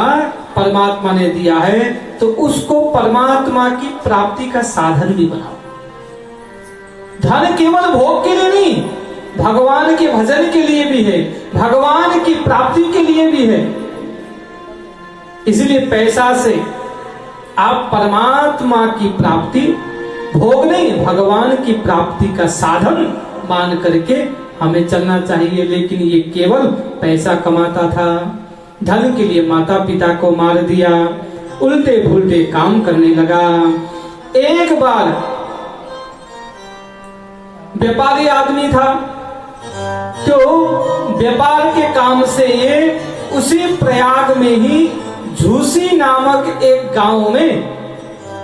परमात्मा ने दिया है तो उसको परमात्मा की प्राप्ति का साधन भी बनाओ। धन केवल भोग के लिए नहीं, भगवान के भजन के लिए भी है, भगवान की प्राप्ति के लिए भी है। इसलिए पैसा से आप परमात्मा की प्राप्ति, भोग नहीं, भगवान की प्राप्ति का साधन मान करके हमें चलना चाहिए। लेकिन ये केवल पैसा कमाता था, धन के लिए माता पिता को मार दिया, उल्टे पुल्टे काम करने लगा। एक बार व्यापारी आदमी था, तो व्यापार के काम से ये उसी प्रयाग में ही झूसी नामक एक गांव में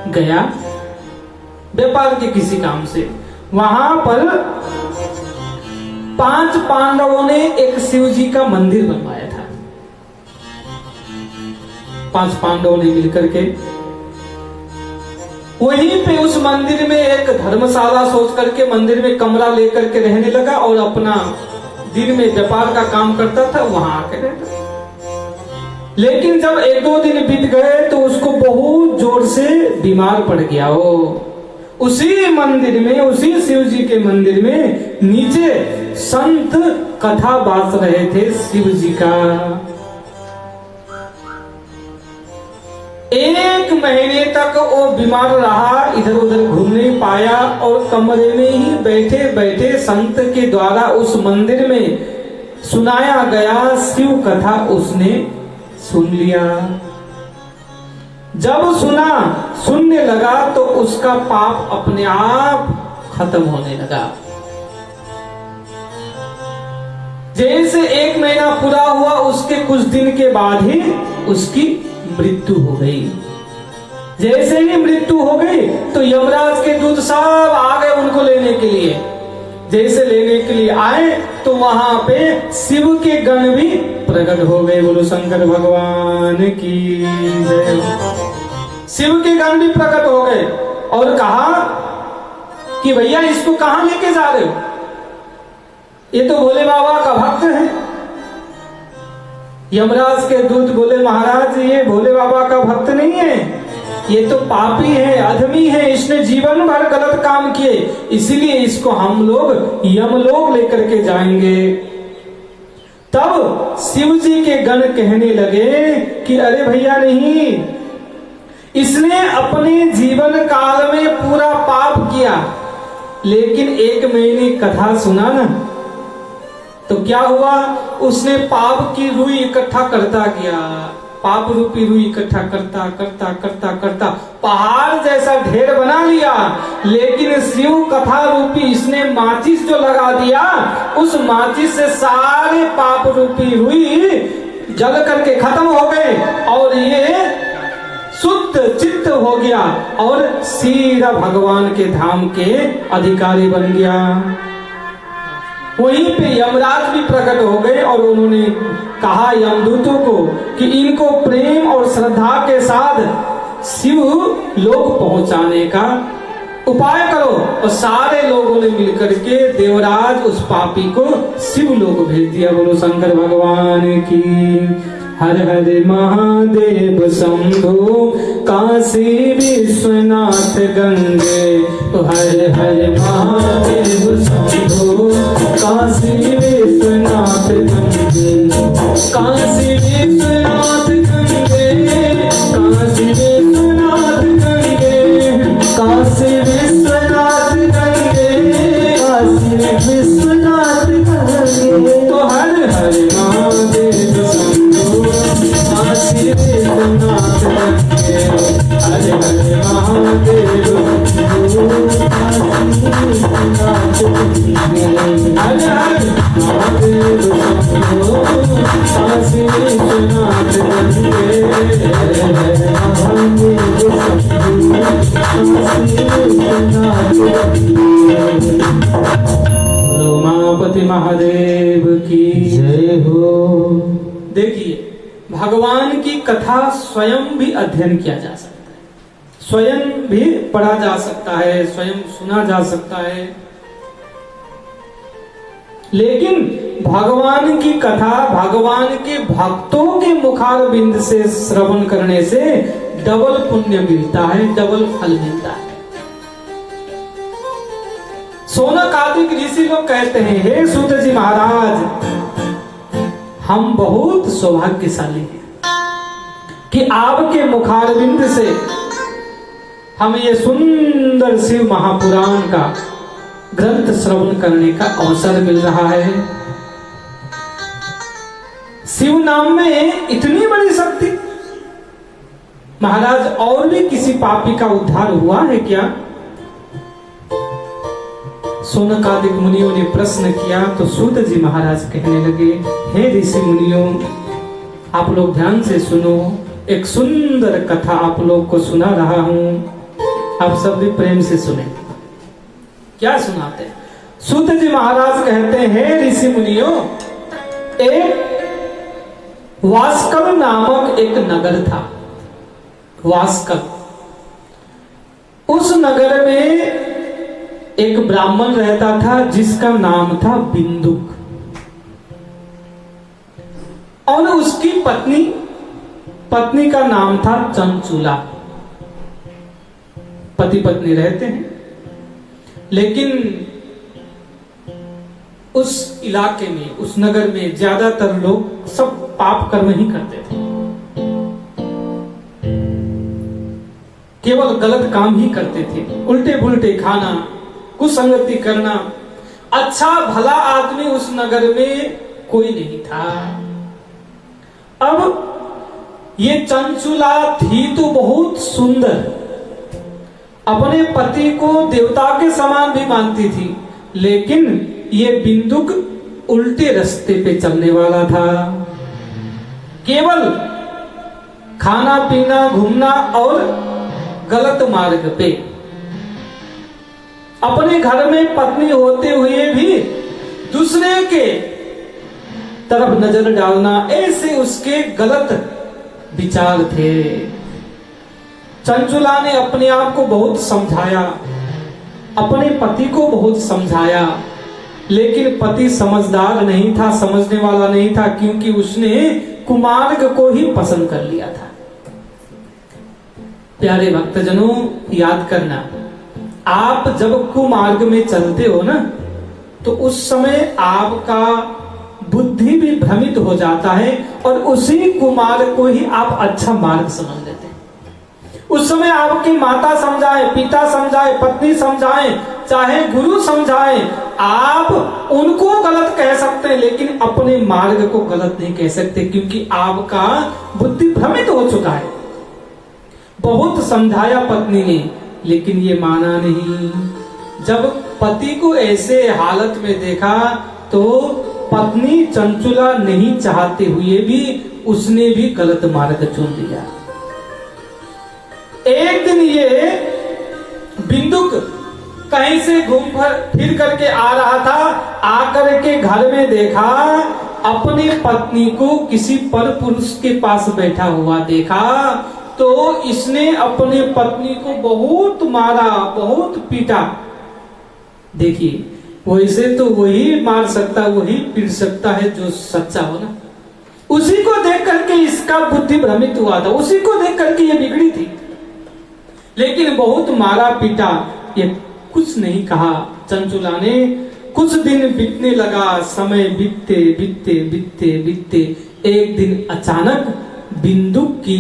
गया, व्यापार के किसी काम से। वहां पर 5 पांडवों ने एक शिव जी का मंदिर बनवाया था। 5 पांडवों ने मिलकर के वहीं पे उस मंदिर में एक धर्मशाला सोच करके मंदिर में कमरा लेकर के रहने लगा, और अपना दिन में व्यापार का काम करता था, वहां आके रहता। लेकिन जब 1-2 दिन बीत गए तो उसको बहुत जोर से बीमार पड़ गया। वो उसी मंदिर में, उसी शिव जी के मंदिर में नीचे संत कथा बास रहे थे शिव जी का। 1 महीने तक वो बीमार रहा, इधर उधर घूम नहीं पाया, और कमरे में ही बैठे बैठे संत के द्वारा उस मंदिर में सुनाया गया शिव कथा उसने सुन लिया। जब सुनने लगा तो उसका पाप अपने आप खत्म होने लगा। जैसे 1 महीना पूरा हुआ, उसके कुछ दिन के बाद ही उसकी मृत्यु हो गई। जैसे ही मृत्यु हो गई तो यमराज के दूत सब आ गए उनको लेने के लिए। जैसे लेने के लिए आए तो वहां पे शिव के गण भी प्रकट हो गए। बोलो शंकर भगवान की जय। शिव के गण भी प्रकट हो गए और कहा कि भैया इसको कहां लेके जा रहे हो, ये तो भोले बाबा का भक्त है। यमराज के दूत बोले महाराज ये भोले बाबा का भक्त नहीं है, ये तो पापी है, अधमी है, इसने जीवन भर गलत काम किए, इसीलिए इसको हम लोग यमलोक लेकर के जाएंगे। तब शिव जी के गण कहने लगे कि अरे भैया नहीं, इसने अपने जीवन काल में पूरा पाप किया, लेकिन 1 महीने कथा सुना ना तो क्या हुआ, उसने पाप की रुई इकट्ठा करता गया। पाप रूपी रुई इकट्ठा करता करता करता करता पहाड़ जैसा ढेर बना लिया। लेकिन शिव कथा रूपी इसने माचिस जो लगा दिया, उस माचिस से सारे पाप रूपी रुई जल करके खत्म हो गए और ये शुद्ध चित्त हो गया और सीधा भगवान के धाम के अधिकारी बन गया। वहीं पे यमराज भी प्रकट हो गए और उन्होंने कहा यमदूतों को कि इनको प्रेम और श्रद्धा के साथ शिव लोक पहुंचाने का उपाय करो। और सारे लोगों ने मिलकर के देवराज उस पापी को शिव लोक भेज दिया। बोलो शंकर भगवान की। हर हर महादेव शंभो काशी विश्वनाथ गंगे। हर हर महादेव शंभो काशी विश्वनाथ गंगे। काशी विश्वनाथ गंगे, काशी विश्वनाथ गंगे, काशी विश्वनाथ गंगे, काशी विश्वनाथ गंगे। तो हर हर महादेव शंभो काशी विश्वनाथ गंगे। हर हर महादेव शंभो काशी विश्वनाथ गंगे। हर हर महादेव शंभो काशी विश्वनाथ गंगे। हर हर महादेव शंभो काशी विश्वनाथ गंगे। उमापति महादेव की जय हो। देखिए भगवान की कथा स्वयं भी अध्ययन किया जा सकता है, स्वयं भी पढ़ा जा सकता है, स्वयं सुना जा सकता है। लेकिन भगवान की कथा भगवान के भक्तों के मुखारबिंद से श्रवण करने से डबल पुण्य मिलता है, डबल फल मिलता है। सोनक आदि ऋषि लोग कहते हैं हे सूत जी महाराज, हम बहुत सौभाग्यशाली हैं कि आपके मुखारविंद से हमें ये सुंदर शिव महापुराण का ग्रंथ श्रवण करने का अवसर मिल रहा है। शिव नाम में इतनी बड़ी शक्ति। महाराज और भी किसी पापी का उद्धार हुआ है क्या? सोनकादिक मुनियों ने प्रश्न किया तो सूत जी महाराज कहने लगे हे ऋषि मुनियों, आप लोग ध्यान से सुनो, एक सुंदर कथा आप लोग को सुना रहा हूं, आप सब भी प्रेम से सुने। क्या सुनाते? सूत जी महाराज कहते हैं हे ऋषि मुनियों, एक वास्कल नामक एक नगर था। वास्कल, उस नगर में एक ब्राह्मण रहता था जिसका नाम था बिंदुक, और उसकी पत्नी का नाम था चंचुला। पति पत्नी रहते हैं, लेकिन उस इलाके में, उस नगर में ज्यादातर लोग सब पाप कर्म ही करते थे, केवल गलत काम ही करते थे, उल्टे पुल्टे खाना, कुसंगति करना। अच्छा भला आदमी उस नगर में कोई नहीं था। अब ये चंचुला थी तो बहुत सुंदर, अपने पति को देवता के समान भी मानती थी, लेकिन ये बिंदुक उल्टे रास्ते पे चलने वाला था। केवल खाना पीना घूमना और गलत मार्ग पे, अपने घर में पत्नी होते हुए भी दूसरे के तरफ नजर डालना, ऐसे उसके गलत विचार थे। चंचुला ने अपने आप को बहुत समझाया, अपने पति को बहुत समझाया, लेकिन पति समझदार नहीं था, समझने वाला नहीं था, क्योंकि उसने कुमार्ग को ही पसंद कर लिया था। प्यारे भक्तजनों, याद करना, आप जब कुमार्ग में चलते हो ना, तो उस समय आपका बुद्धि भी भ्रमित हो जाता है और उसी कुमार्ग को ही आप अच्छा मार्ग समझ लेते हैं। उस समय आपकी माता समझाए, पिता समझाए, पत्नी समझाए, चाहे गुरु समझाए, आप उनको गलत कह सकते हैं, लेकिन अपने मार्ग को गलत नहीं कह सकते, क्योंकि आपका बुद्धि भ्रमित हो चुका है। बहुत समझाया पत्नी ने, लेकिन ये माना नहीं। जब पति को ऐसे हालत में देखा तो पत्नी चंचुला नहीं चाहते हुए भी उसने भी गलत मार्ग चुन लिया। एक दिन ये बिंदुक कहीं से घूम फिर करके आ रहा था, आकर के घर में देखा, अपनी पत्नी को किसी पर पुरुष के पास बैठा हुआ देखा, तो इसने अपने पत्नी को बहुत मारा, बहुत पीटा। देखिए, वैसे तो वही मार सकता, वही पीट सकता है जो सच्चा हो ना। उसी को देख करके इसका बुद्धि भ्रमित हुआ था, उसी को देख करके ये बिगड़ी थी, लेकिन बहुत मारा पीटा, ये कुछ नहीं कहा चंचुला ने। कुछ दिन बीतने लगा, समय बीतते बीतते बीतते बीतते एक दिन अचानक बिंदुक की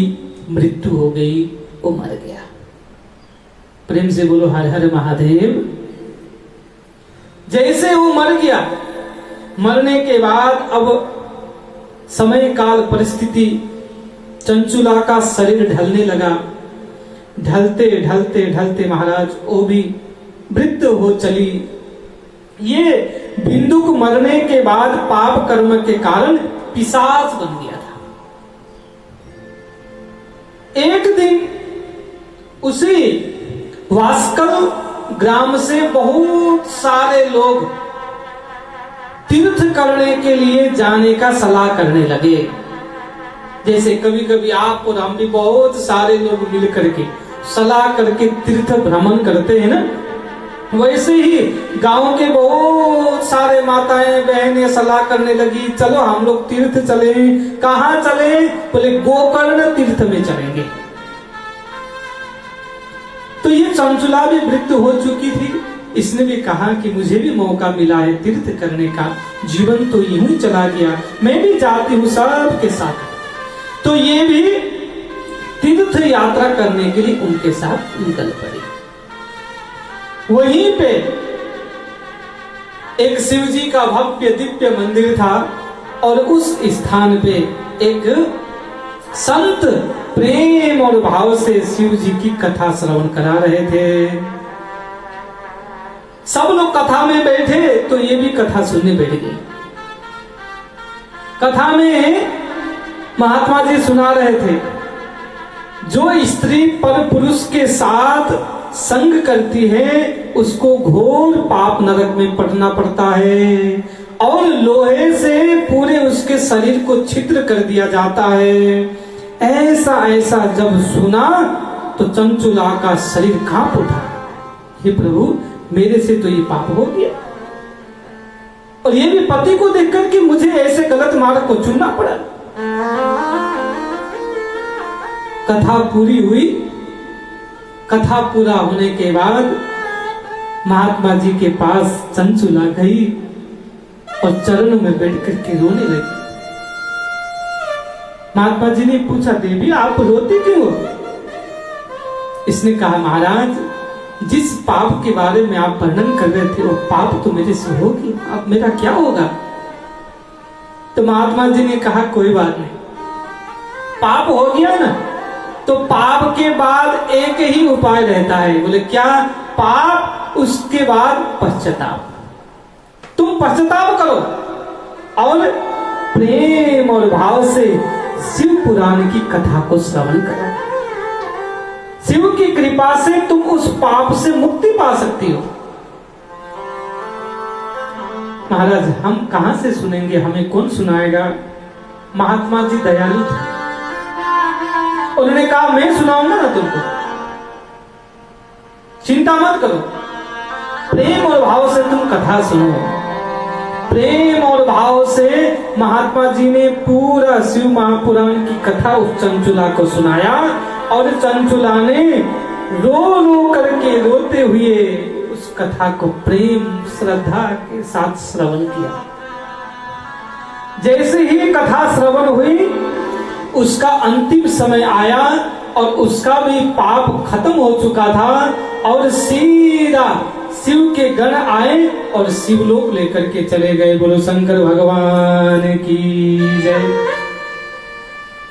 मृत्यु हो गई, वो मर गया। प्रेम से बोलो हर हर महादेव। जैसे वो मर गया, मरने के बाद अब समय काल परिस्थिति, चंचुला का शरीर ढलने लगा। ढलते ढलते ढलते महाराज वो भी वृद्ध हो चली। ये बिंदुक मरने के बाद पाप कर्म के कारण पिशाच बन गया था। एक दिन उसी वास्कल ग्राम से बहुत सारे लोग तीर्थ करने के लिए जाने का सलाह करने लगे। जैसे कभी कभी आप और हम भी बहुत सारे लोग मिल करके सलाह करके तीर्थ भ्रमण करते हैं ना, वैसे ही गांव के बहुत सारे माताएं बहनें सलाह करने लगी, चलो हम लोग तीर्थ चले। कहाँ चले? बोले गोकर्ण तीर्थ में चलेंगे। तो ये चंचुला भी वृद्ध हो चुकी थी, इसने भी कहा कि मुझे भी मौका मिला है तीर्थ करने का, जीवन तो यूं ही चला गया, मैं भी जाती हूँ सबके साथ। तो ये भी तीर्थ यात्रा करने के लिए उनके साथ निकल पड़ी। वहीं पे एक शिव जी का भव्य दिव्य मंदिर था और उस स्थान पे एक संत प्रेम और भाव से शिव जी की कथा श्रवण करा रहे थे। सब लोग कथा में बैठे तो ये भी कथा सुनने बैठ गई। कथा में महात्मा जी सुना रहे थे, जो स्त्री पर पुरुष के साथ संग करती है उसको घोर पाप नरक में पड़ना पड़ता है और लोहे से पूरे उसके शरीर को छिद्र कर दिया जाता है। ऐसा ऐसा जब सुना तो चंचुला का शरीर कांप उठा। हे प्रभु, मेरे से तो ये पाप हो गया, और ये भी पति को देखकर कि मुझे ऐसे गलत मार्ग को चुनना पड़ा। कथा पूरी हुई। कथा पूरा होने के बाद महात्मा जी के पास चंचुला गई और चरणों में बैठ करके रोने लगी। महात्मा जी ने पूछा, देवी आप रोती क्यों हो? इसने कहा, महाराज जिस पाप के बारे में आप वर्णन कर रहे थे वो पाप तो मेरे से हो गया, अब मेरा क्या होगा? तो महात्मा जी ने कहा, कोई बात नहीं, पाप हो गया ना, तो पाप के बाद एक ही उपाय रहता है। बोले क्या? पाप, उसके बाद पश्चाताप। तुम पश्चाताप करो और प्रेम और भाव से शिव पुराण की कथा को श्रवण करो। शिव की कृपा से तुम उस पाप से मुक्ति पा सकती हो। महाराज हम कहां से सुनेंगे, हमें कौन सुनाएगा? महात्मा जी दयालु थे, उन्होंने कहा मैं सुनाऊंगा ना तुमको, चिंता मत करो, प्रेम और भाव से तुम कथा सुनो। प्रेम और भाव से महात्मा जी ने पूरा शिव महापुराण की कथा उस चंचुला को सुनाया और चंचुला ने रो रो करके रोते हुए उस कथा को प्रेम श्रद्धा के साथ श्रवण किया। जैसे ही कथा श्रवण हुई, उसका अंतिम समय आया और उसका भी पाप खत्म हो चुका था और सीधा शिव के गण आए और शिवलोक लेकर के चले गए। बोलो शंकर भगवान की जय।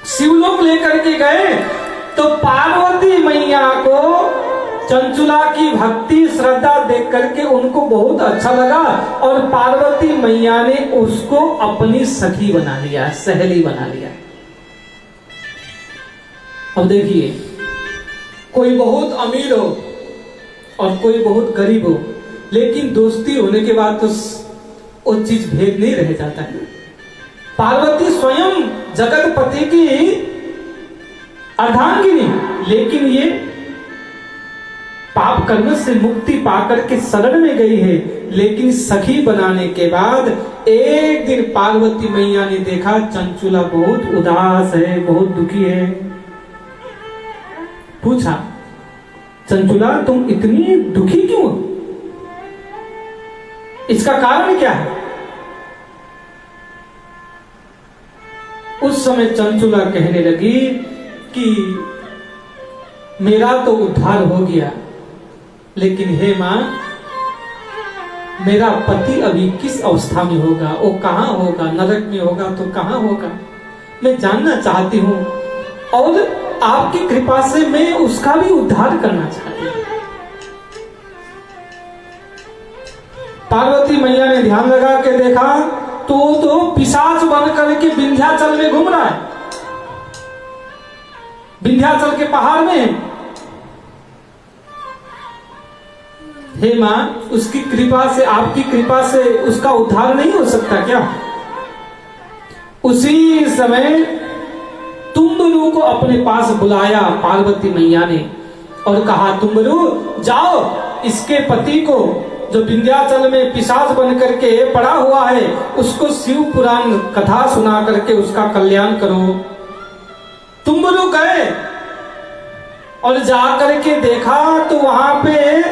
शिवलोक लेकर के गए तो पार्वती मैया को चंचुला की भक्ति श्रद्धा देख करके उनको बहुत अच्छा लगा और पार्वती मैया ने उसको अपनी सखी बना लिया, सहेली बना लिया। अब देखिए, कोई बहुत अमीर हो और कोई बहुत गरीब हो, लेकिन दोस्ती होने के बाद तो वो चीज भेद नहीं रह जाता है। पार्वती स्वयं जगतपति की अर्धांगिनी, लेकिन ये पाप कर्म से मुक्ति पाकर के शरण में गई है। लेकिन सखी बनाने के बाद एक दिन पार्वती मैया ने देखा चंचुला बहुत उदास है, बहुत दुखी है। पूछा, चंचुला तुम इतनी दुखी क्यों? इसका कारण क्या है? उस समय चंचुला कहने लगी कि मेरा तो उद्धार हो गया, लेकिन हे मां, मेरा पति अभी किस अवस्था में होगा, वो कहां होगा, नरक में होगा तो कहां होगा, मैं जानना चाहती हूं और आपकी कृपा से मैं उसका भी उद्धार करना चाहती हूं। पार्वती मैया ने ध्यान लगा के देखा तो पिशाच बन करके विंध्याचल में घूम रहा है, विंध्याचल के पहाड़ में। हे मां, उसकी कृपा से, आपकी कृपा से उसका उद्धार नहीं हो सकता क्या? उसी समय तुम्बरू को अपने पास बुलाया पार्वती मैया ने और कहा, तुम्बरू जाओ, इसके पति को जो विंध्याचल में पिशाच बन करके पड़ा हुआ है, उसको शिव पुराण कथा सुना करके उसका कल्याण करो। तुम्बरू गए और जाकर के देखा तो वहां पे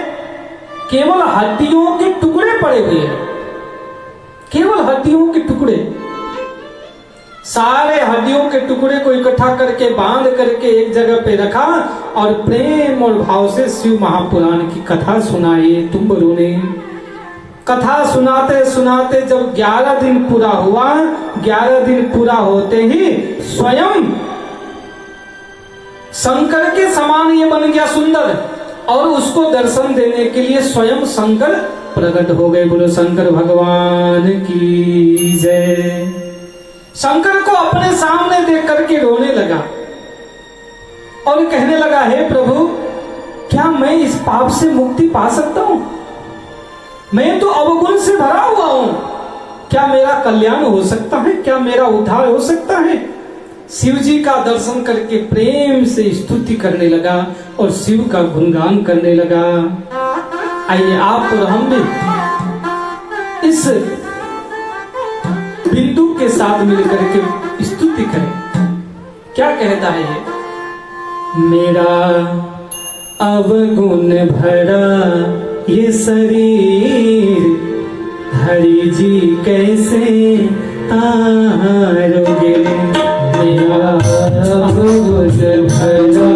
केवल हड्डियों के टुकड़े पड़े हुए हैं, केवल हड्डियों के टुकड़े। सारे हड्डियों के टुकड़े को इकट्ठा करके बांध करके एक जगह पे रखा और प्रेम और भाव से शिव महापुराण की कथा सुनाई तुम्बरू ने। कथा सुनाते सुनाते जब 11 दिन पूरा हुआ, 11 दिन पूरा होते ही स्वयं शंकर के समान ये बन गया सुंदर, और उसको दर्शन देने के लिए स्वयं शंकर प्रकट हो गए। बोलो शंकर भगवान की जय। शंकर को अपने सामने देख करके रोने लगा और कहने लगा, हे प्रभु, क्या मैं इस पाप से मुक्ति पा सकता हूं? मैं तो अवगुण से भरा हुआ हूं, क्या मेरा कल्याण हो सकता है? क्या मेरा उद्धार हो सकता है? शिव जी का दर्शन करके प्रेम से स्तुति करने लगा और शिव का गुणगान करने लगा। आइए आप और हम भी इस बिंदु के साथ मिलकर के स्तुति करें। क्या कहता है ये? मेरा अवगुण भरा ये शरीर, हरि जी कैसे तारोगे? मेरा अवगुण भरा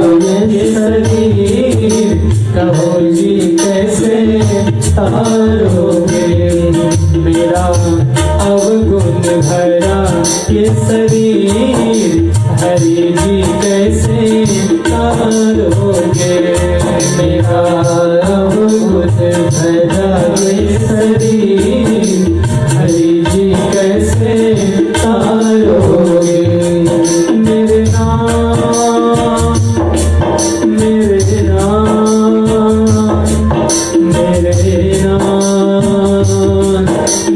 ये शरीर, कहो जी कैसे तारोगे? मेरा अवगुण भरा ये शरीर, हरि जी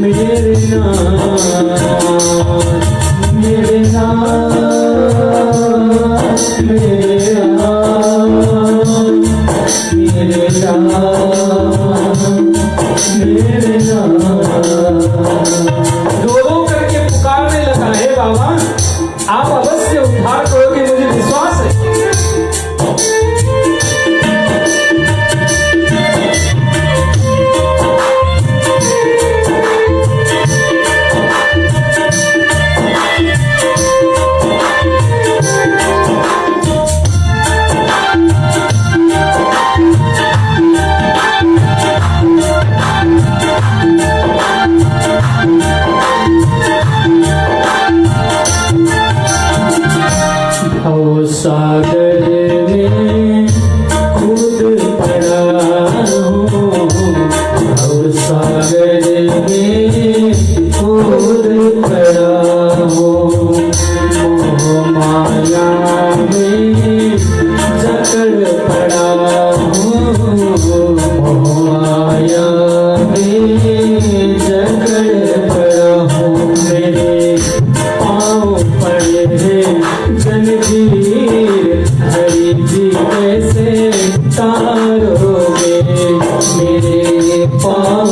मेरे नाथ, मेरे नाथ, मेरे नाथ, मेरे नाथ, मेरे नाथ। रो रो करके पुकारने लगा है बाबा, आप अवश्य उद्धार करोगे, मुझे विश्वास है। सागर में कूद पड़ा हूँ, सागर में कूद पड़ा हूँ, मोह माया में जकड़ पड़ा हूँ, मोह माया में जकड़ पड़ा हूँ। मेरे पाँव पड़े हैं जंजीर, हरि जी कैसे तारोगे, मेरे पाँव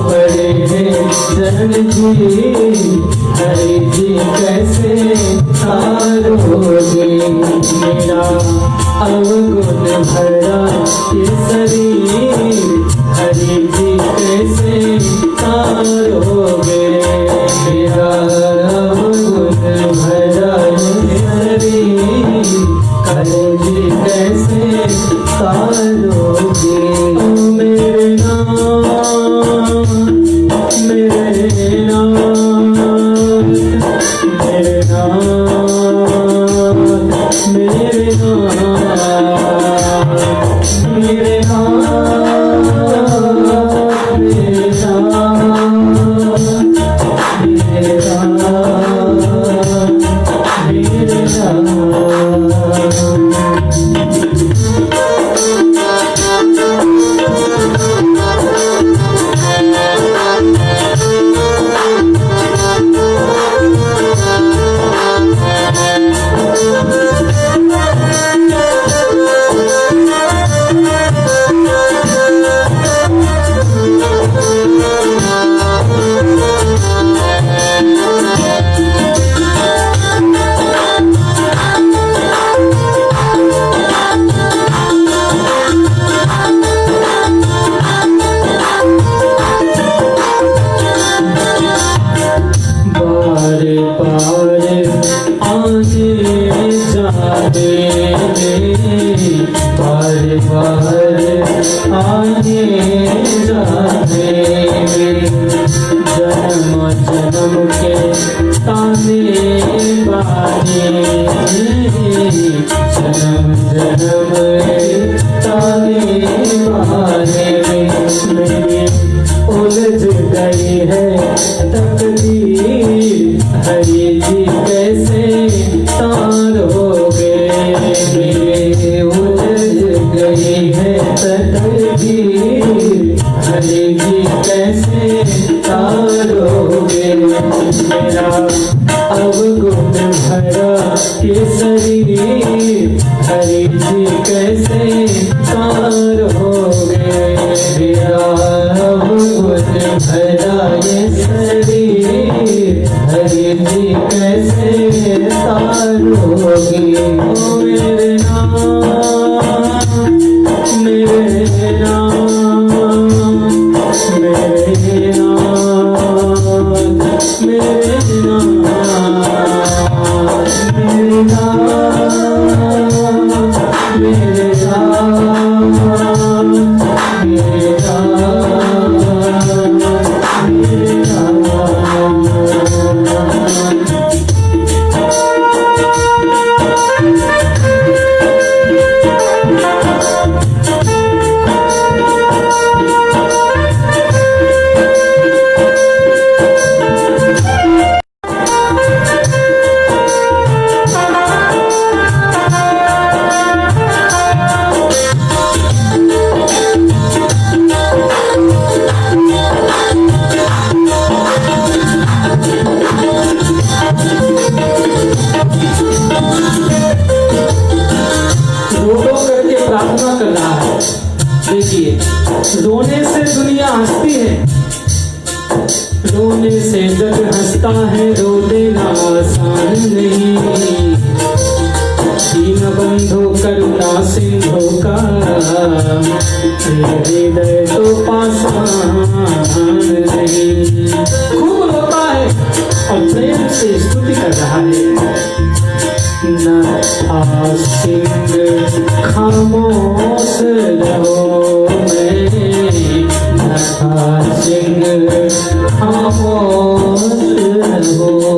पड़े हैं जंजीर, हरि जी कैसे तारोगे। मेरा अवगुण भरा ये शरीर, हरि जी कैसे तारोगे, मेरा अवगुण भरा ये शरीर, हरि जी कैसे तारोगे। मेरे नाथ, मेरे नाथ, मेरे नाथ, मेरे नाथ, मेरे नाथ, मेरे नाथ, मेरे नाथ, मेरे उलझ गई है तकदीर, हरि जी कैसे तारोगे, मेरे उलझ गई है तकदीर, हरि जी कैसे तारोगे। मेरा अवगुण भरा ये शरीर, हरि जी कैसे तारोगे, मेरा अवगुण भरा ये शरीर, हरि जी कैसे तारोगे। ओ मेरे नाथ, मेरे नाथ, मेरे नाथ, मेरे नाथ, मेरे नाथ, मेरे नाथ, मेरे नाथ। रोने से जग हंसता है, रो देना आसान नहीं। दीन बंधु करुणा सिंधु का हृदय तो पाषाण नहीं। खूब रोता है और प्रेम से स्तुति कर रहा है। न सिंह खामोश रहो मैं, न सिंह खामोश रहो।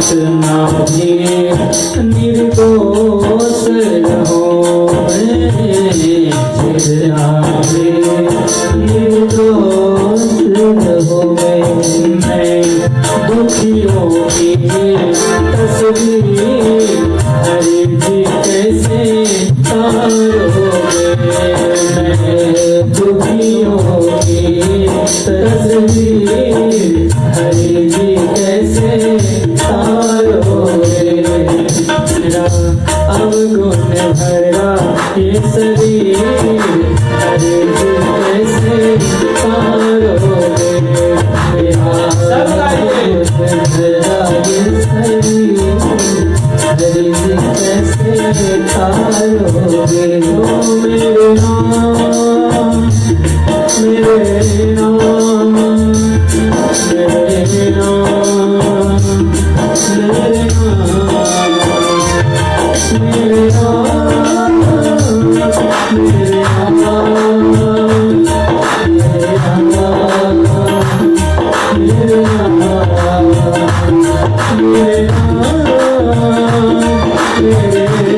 जितना भी निर्दोष रहो मैं, जितना भी निर्दोष रहो मैं। दुखियों की तस्वीर हरि जी कैसे तारोगे मैं। दुखियों की तस्वीर हरि जी कैसे तारोगे। मेरा अवगुण भरा ये शरीर हरि जी कैसे तारोगे। मेरा अवगुण भरा ये शरीर हरि जी कैसे तारोगे। ओ मेरे नाम, मेरे नाम, मेरे नाम, मेरे नाम, मेरे नाम, मेरे नाम, मेरे नाम, मेरे